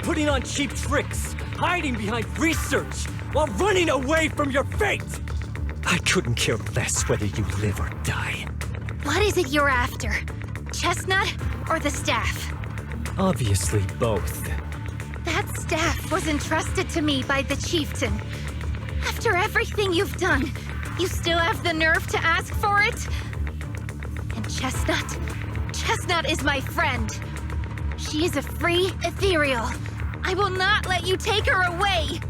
Speaker 6: putting on cheap tricks, hiding behind research, while running away from your fate! I couldn't care less whether you live or die.
Speaker 1: What is it you're after? Chestnut or the staff?
Speaker 6: Obviously both.
Speaker 1: That staff was entrusted to me by the chieftain. After everything you've done, you still have the nerve to ask for it? And Chestnut? Chestnut is my friend. She is a free ethereal. I will not let you take her away!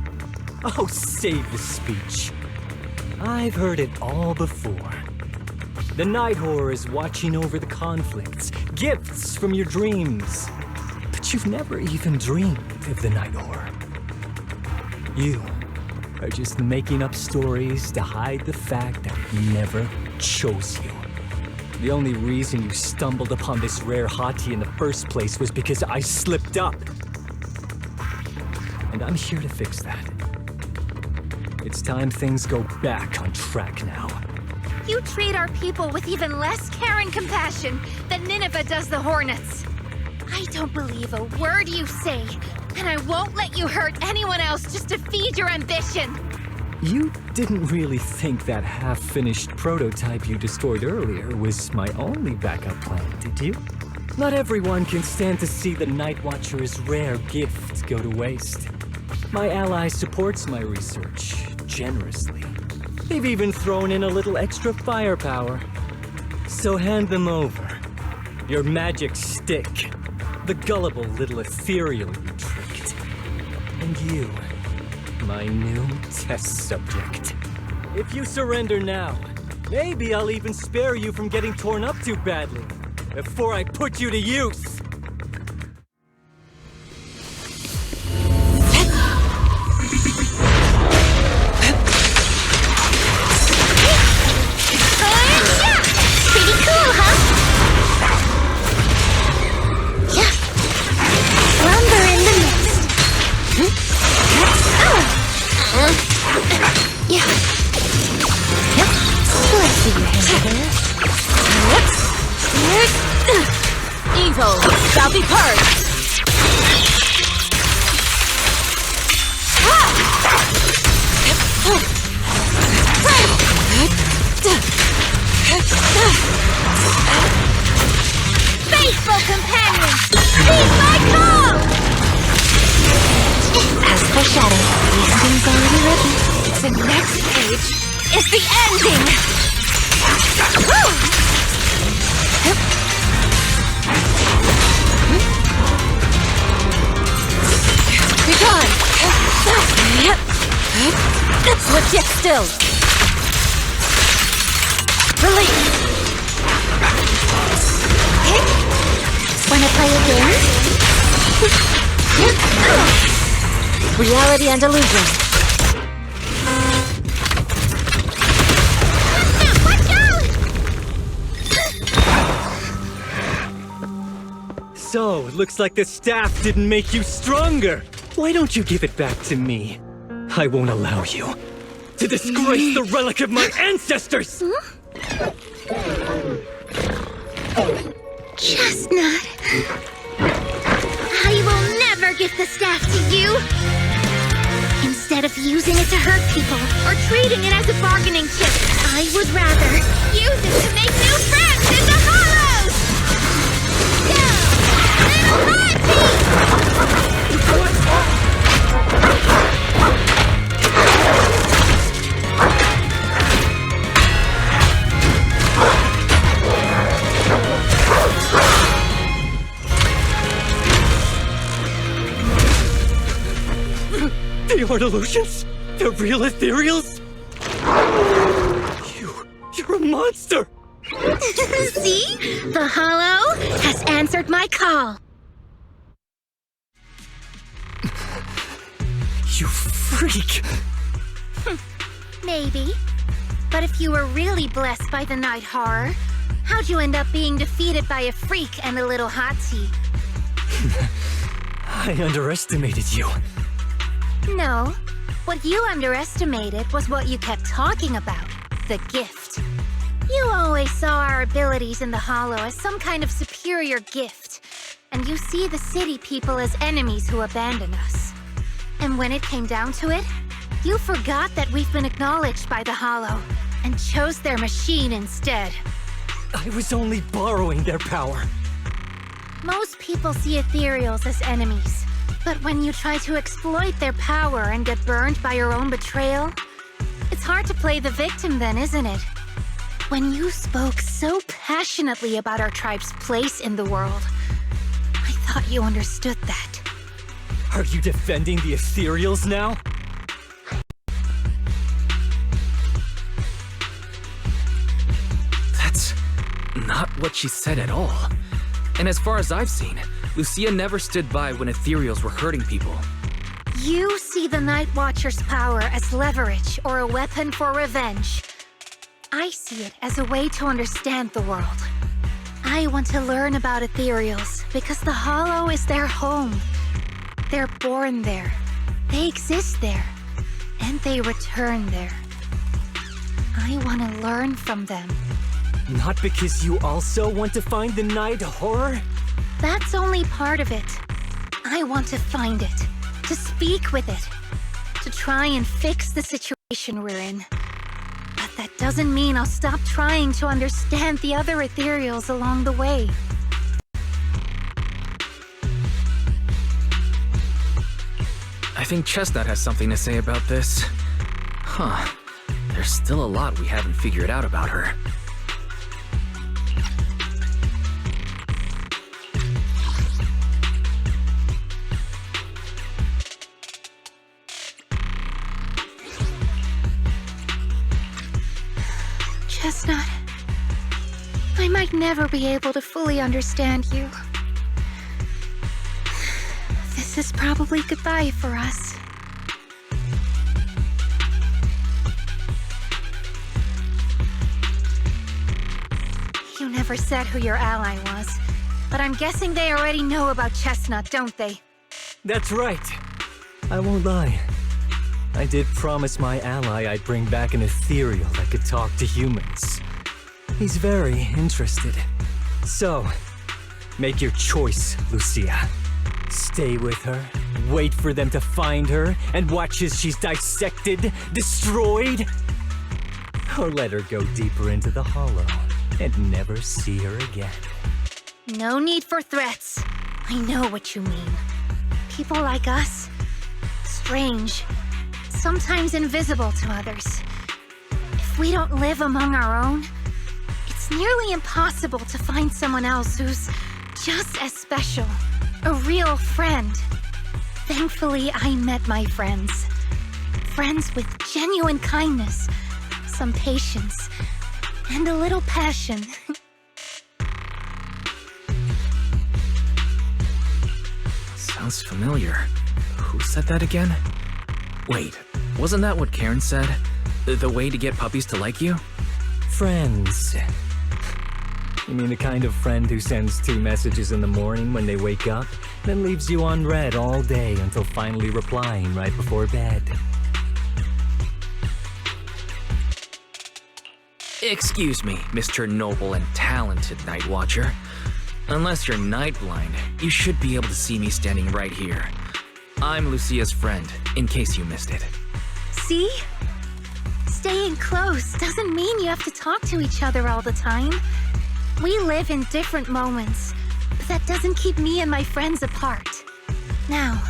Speaker 6: Oh, save the speech. I've heard it all before. The Night Horror is watching over the conflicts, gifts from your dreams. But you've never even dreamed of the Night Horror. You are just making up stories to hide the fact that it never chose you. The only reason you stumbled upon this rare hottie in the first place was because I slipped up. And I'm here to fix that. It's time things go back on track now.
Speaker 1: You treat our people with even less care and compassion than Nineveh does the Hornets. I don't believe a word you say, and I won't let you hurt anyone else just to feed your ambition.
Speaker 6: You didn't really think that half-finished prototype you destroyed earlier was my only backup plan, did you? Not everyone can stand to see the Night Watcher's rare gift go to waste. My ally supports my research generously. They've even thrown in a little extra firepower. So hand them over. Your magic stick. The gullible little ethereal you tricked. And you, my new test subject. If you surrender now, maybe I'll even spare you from getting torn up too badly before I put you to use.
Speaker 1: Pretty cool, huh? Yeah. Lumber in the mist. Yeah. Yep. Let's see your hand there.
Speaker 3: Evil shall be purged!
Speaker 1: Faithful companion, heed my call! As for Shadow, the ending's already written. The next page is the ending!
Speaker 3: Be gone! Let's get still! Release!
Speaker 1: Wanna play a game?
Speaker 3: Reality and illusion.
Speaker 1: Watch out!
Speaker 6: So, it looks like the staff didn't make you stronger. Why don't you give it back to me? I won't allow you to disgrace the relic of my ancestors!
Speaker 1: Chestnut. I will never give the staff to you. Instead of using it to hurt people or treating it as a bargaining chip, I would rather use it to make new friends in the hollows! Go! Little Monty!
Speaker 6: They aren't illusions? They're real ethereals? You're a monster!
Speaker 1: See? The hollow has answered my call.
Speaker 6: You freak!
Speaker 1: Maybe. But if you were really blessed by the night horror, how'd you end up being defeated by a freak and a little hot tea?
Speaker 6: I underestimated you.
Speaker 1: No. What you underestimated was what you kept talking about. The gift. You always saw our abilities in the Hollow as some kind of superior gift. And you see the city people as enemies who abandon us. And when it came down to it, you forgot that we've been acknowledged by the Hollow and chose their machine instead.
Speaker 6: I was only borrowing their power.
Speaker 1: Most people see ethereals as enemies, but when you try to exploit their power and get burned by your own betrayal, it's hard to play the victim then, isn't it? When you spoke so passionately about our tribe's place in the world, I thought you understood that.
Speaker 6: Are you defending the ethereals now?
Speaker 2: That's not what she said at all. And as far as I've seen, Lucia never stood by when ethereals were hurting people.
Speaker 1: You see the Night Watcher's power as leverage or a weapon for revenge. I see it as a way to understand the world. I want to learn about ethereals because the Hollow is their home. They're born there, they exist there, and they return there. I want to learn from them.
Speaker 6: Not because you also want to find the night horror?
Speaker 1: That's only part of it. I want to find it, to speak with it, to try and fix the situation we're in. But that doesn't mean I'll stop trying to understand the other ethereals along the way.
Speaker 2: I think Chestnut has something to say about this. Huh. There's still a lot we haven't figured out about her.
Speaker 1: Chestnut, I might never be able to fully understand you. This is probably goodbye for us. You never said who your ally was, but I'm guessing they already know about Chestnut, don't they?
Speaker 6: That's right. I won't lie. I did promise my ally I'd bring back an ethereal that could talk to humans. He's very interested. So, make your choice, Lucia. Stay with her, wait for them to find her, and watch as she's dissected, destroyed? Or let her go deeper into the Hollow and never see her again.
Speaker 1: No need for threats. I know what you mean. People like us, strange, sometimes invisible to others. If we don't live among our own, it's nearly impossible to find someone else who's just as special. A real friend. Thankfully, I met my friends. Friends with genuine kindness, some patience, and a little passion.
Speaker 2: Sounds familiar. Who said that again? Wait, wasn't that what Karen said? The way to get puppies to like you?
Speaker 6: Friends. You mean the kind of friend who sends 2 messages in the morning when they wake up, then leaves you unread all day until finally replying right before bed?
Speaker 2: Excuse me, Mr. Noble and Talented Night Watcher. Unless you're night blind, you should be able to see me standing right here. I'm Lucia's friend, in case you missed it.
Speaker 1: See? Staying close doesn't mean you have to talk to each other all the time. We live in different moments, but that doesn't keep me and my friends apart. Now,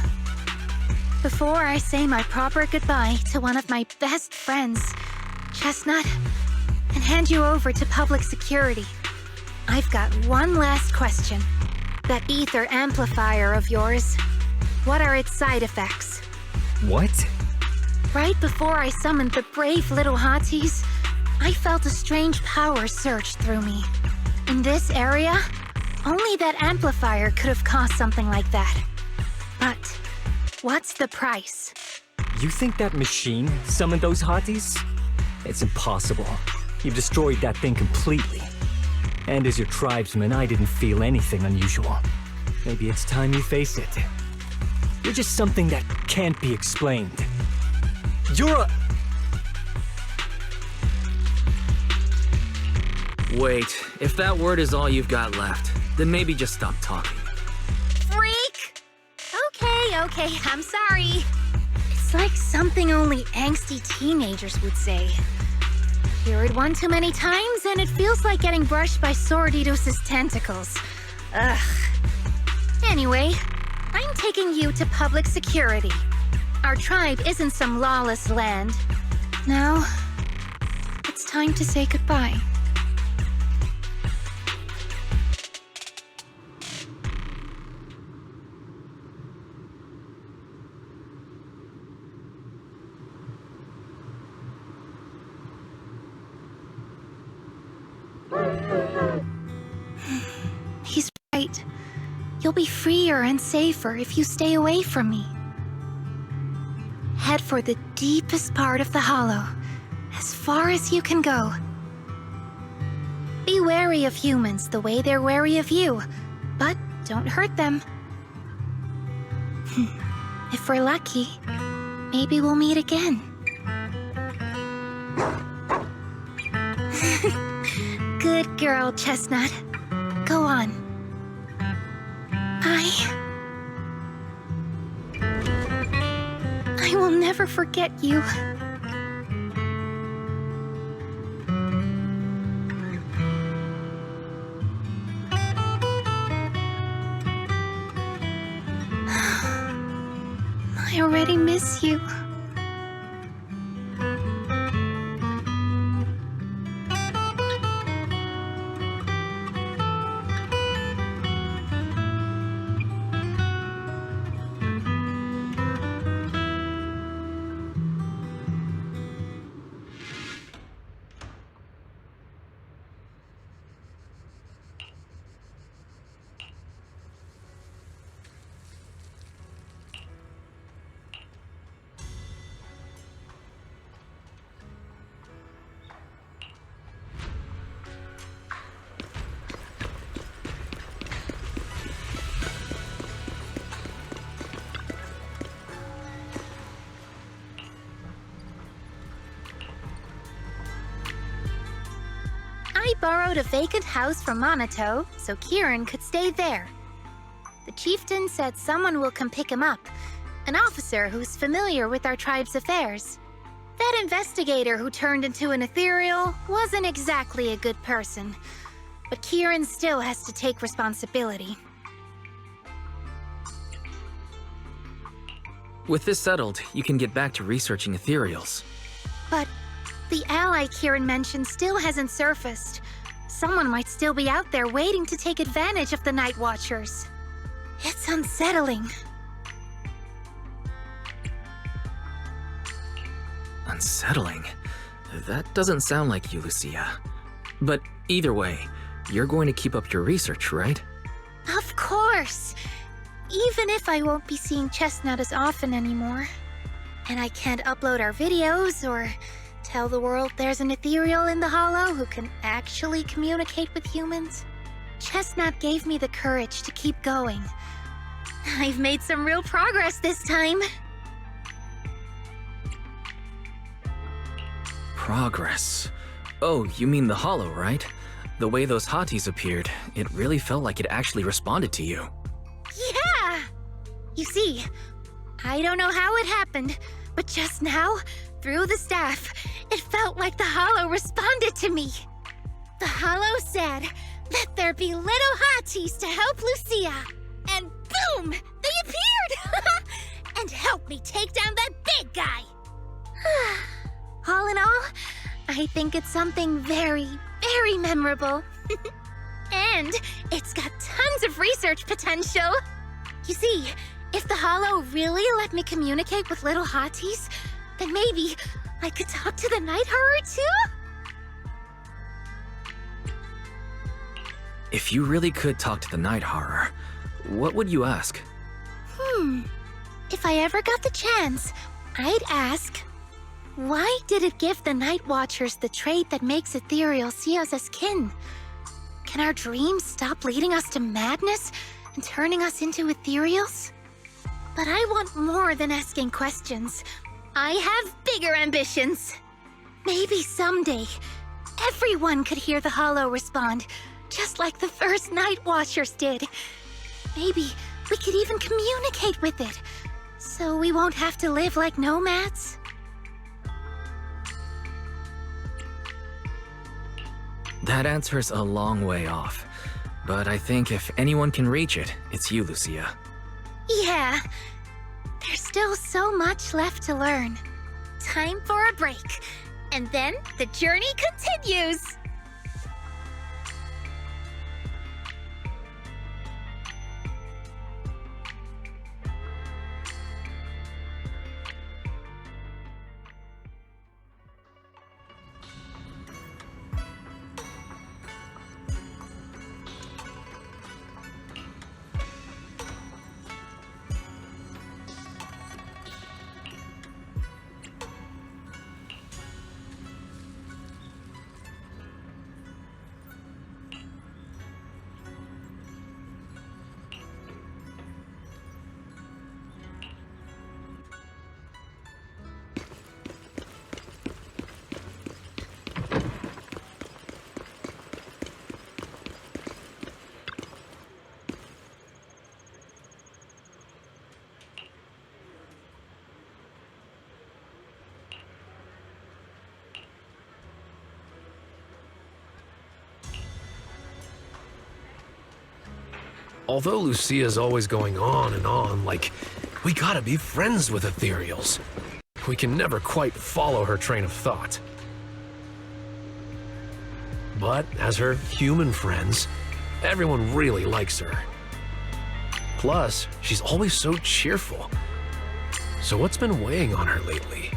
Speaker 1: before I say my proper goodbye to one of my best friends, Chestnut, and hand you over to public security, I've got one last question. That ether amplifier of yours, what are its side effects?
Speaker 6: What?
Speaker 1: Right before I summoned the brave little hotties, I felt a strange power surge through me. In this area, only that amplifier could have caused something like that. But what's the price?
Speaker 6: You think that machine summoned those hotties? It's impossible. You've destroyed that thing completely. And as your tribesman, I didn't feel anything unusual. Maybe it's time you face it. You're just something that can't be explained. You're a...
Speaker 2: Wait, if that word is all you've got left, then maybe just stop talking.
Speaker 1: Freak! Okay, I'm sorry. It's like something only angsty teenagers would say. Hear it one too many times, and it feels like getting brushed by Sordidos's tentacles. Ugh. Anyway, I'm taking you to public security. Our tribe isn't some lawless land. Now, it's time to say goodbye. He's right. You'll be freer and safer if you stay away from me. Head for the deepest part of the hollow, as far as you can go. Be wary of humans the way they're wary of you, but don't hurt them. If we're lucky, maybe we'll meet again. Good girl, Chestnut. Go on. I will never forget you. I already miss you. I borrowed a vacant house from Monato so Kieran could stay there. The chieftain said someone will come pick him up, an officer who's familiar with our tribe's affairs. That investigator who turned into an ethereal wasn't exactly a good person, but Kieran still has to take responsibility.
Speaker 2: With this settled, you can get back to researching ethereals.
Speaker 1: But the ally Kieran mentioned still hasn't surfaced. Someone might still be out there waiting to take advantage of the Night Watchers. It's unsettling.
Speaker 2: Unsettling? That doesn't sound like you, Lucia. But either way, you're going to keep up your research, right?
Speaker 1: Of course! Even if I won't be seeing Chestnut as often anymore. And I can't upload our videos or tell the world there's an ethereal in the hollow who can actually communicate with humans. Chestnut gave me the courage to keep going. I've made some real progress this time.
Speaker 2: Progress. Oh, you mean the hollow, right? The way those hotties appeared, it really felt like it actually responded to you.
Speaker 1: Yeah! You see, I don't know how it happened, but just now, through the staff, it felt like the hollow responded to me. The hollow said, "Let there be little hotties to help Lucia." And boom! They appeared! And helped me take down that big guy! All in all, I think it's something very, very memorable. And it's got tons of research potential. You see, if the hollow really let me communicate with little hotties, then maybe I could talk to the night horror too?
Speaker 2: If you really could talk to the night horror, what would you ask?
Speaker 1: If I ever got the chance, I'd ask, why did it give the Night Watchers the trait that makes Ethereal see us as kin? Can our dreams stop leading us to madness and turning us into Ethereals? But I want more than asking questions. I have bigger ambitions. Maybe someday, everyone could hear the Hollow respond, just like the first Night Watchers did. Maybe we could even communicate with it, so we won't have to live like nomads.
Speaker 2: That answer's a long way off, but I think if anyone can reach it, it's you, Lucia.
Speaker 1: Yeah, there's still so much left to learn. Time for a break, and then the journey continues!
Speaker 7: Although Lucia's always going on and on, like, we gotta be friends with Ethereals, we can never quite follow her train of thought. But as her human friends, everyone really likes her. Plus, she's always so cheerful. So what's been weighing on her lately?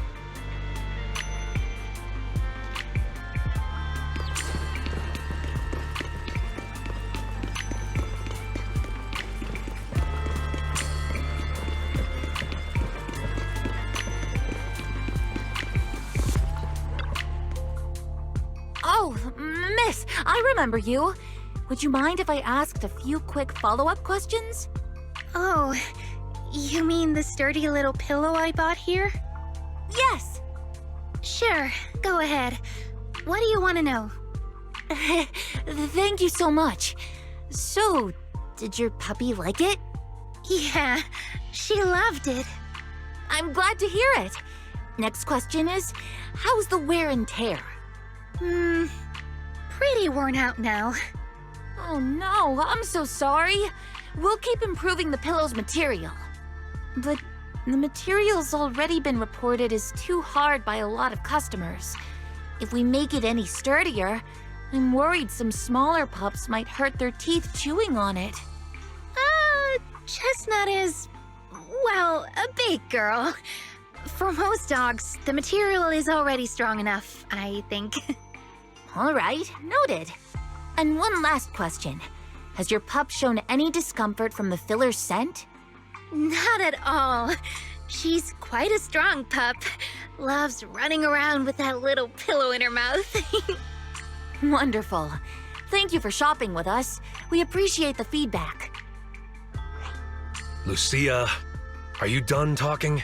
Speaker 3: Oh, miss, I remember you. Would you mind if I asked a few quick follow-up questions?
Speaker 1: Oh, you mean the sturdy little pillow I bought here?
Speaker 3: Yes!
Speaker 1: Sure, go ahead. What do you want to know?
Speaker 3: Thank you so much. So, did your puppy like it?
Speaker 1: Yeah, she loved it.
Speaker 3: I'm glad to hear it. Next question is, how's the wear and tear?
Speaker 1: Pretty worn out now.
Speaker 3: Oh no, I'm so sorry. We'll keep improving the pillow's material. But the material's already been reported as too hard by a lot of customers. If we make it any sturdier, I'm worried some smaller pups might hurt their teeth chewing on it.
Speaker 1: Chestnut is, well, a big girl. For most dogs, the material is already strong enough, I think.
Speaker 3: All right, noted. And one last question. Has your pup shown any discomfort from the filler's scent?
Speaker 1: Not at all. She's quite a strong pup. Loves running around with that little pillow in her mouth.
Speaker 3: Wonderful. Thank you for shopping with us. We appreciate the feedback.
Speaker 7: Lucia, are you done talking?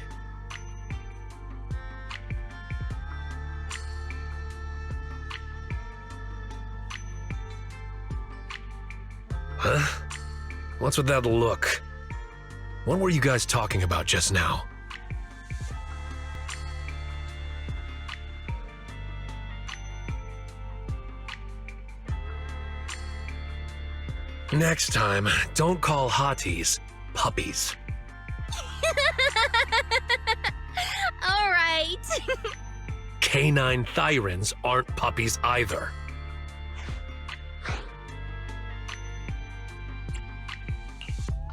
Speaker 7: Huh? What's with that look? What were you guys talking about just now? Next time, don't call hotties puppies.
Speaker 1: All right.
Speaker 7: Canine thyrans aren't puppies either.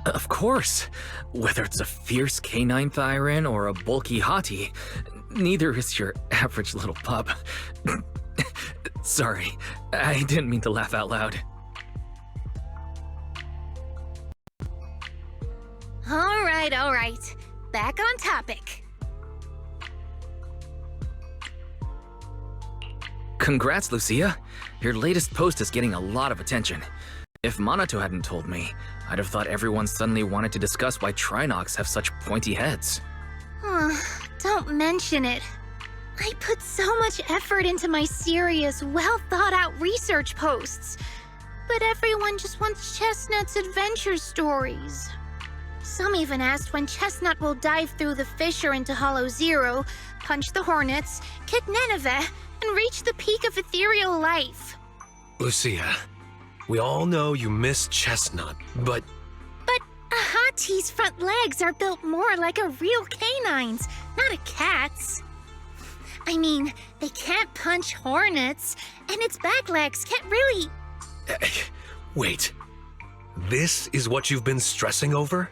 Speaker 2: Of course. Whether it's a fierce canine thyran or a bulky hottie, neither is your average little pup. Sorry, I didn't mean to laugh out loud.
Speaker 1: All right. Back on topic.
Speaker 2: Congrats, Lucia. Your latest post is getting a lot of attention. If Monato hadn't told me, I'd have thought everyone suddenly wanted to discuss why Trinocs have such pointy heads.
Speaker 1: Don't mention it. I put so much effort into my serious, well-thought-out research posts. But everyone just wants Chestnut's adventure stories. Some even asked when Chestnut will dive through the fissure into Hollow Zero, punch the Hornets, kick Nineveh, and reach the peak of ethereal life.
Speaker 7: Lucia, we all know you miss Chestnut, but
Speaker 1: But a Hati's front legs are built more like a real canine's, not a cat's. I mean, they can't punch hornets, and its back legs can't really...
Speaker 7: wait. This is what you've been stressing over?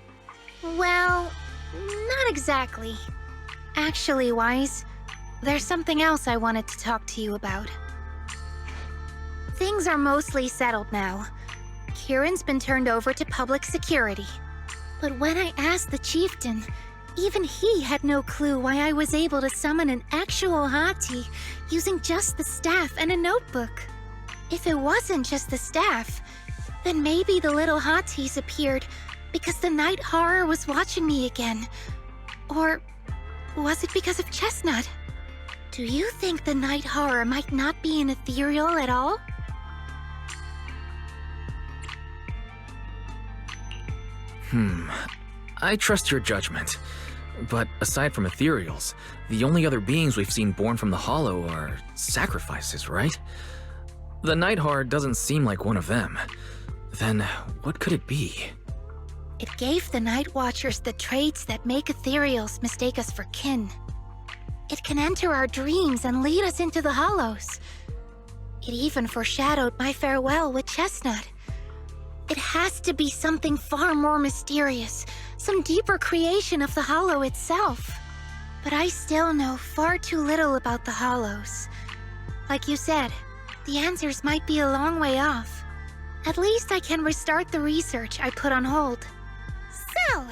Speaker 1: Well, not exactly. Actually, Wise, there's something else I wanted to talk to you about. Things are mostly settled now. Kieran's been turned over to public security. But when I asked the chieftain, even he had no clue why I was able to summon an actual Hati using just the staff and a notebook. If it wasn't just the staff, then maybe the little Hatis appeared because the night horror was watching me again. Or was it because of Chestnut? Do you think the night horror might not be an ethereal at all?
Speaker 2: I trust your judgment. But aside from ethereals, the only other beings we've seen born from the Hollow are sacrifices, right? The Night Horror doesn't seem like one of them. Then what could it be?
Speaker 1: It gave the Night Watchers the traits that make ethereals mistake us for kin. It can enter our dreams and lead us into the Hollows. It even foreshadowed my farewell with Chestnut. It has to be something far more mysterious, some deeper creation of the Hollow itself. But I still know far too little about the Hollows. Like you said, the answers might be a long way off. At least I can restart the research I put on hold. So,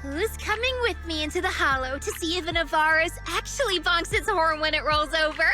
Speaker 1: who's coming with me into the Hollow to see if an Avaris actually bonks its horn when it rolls over?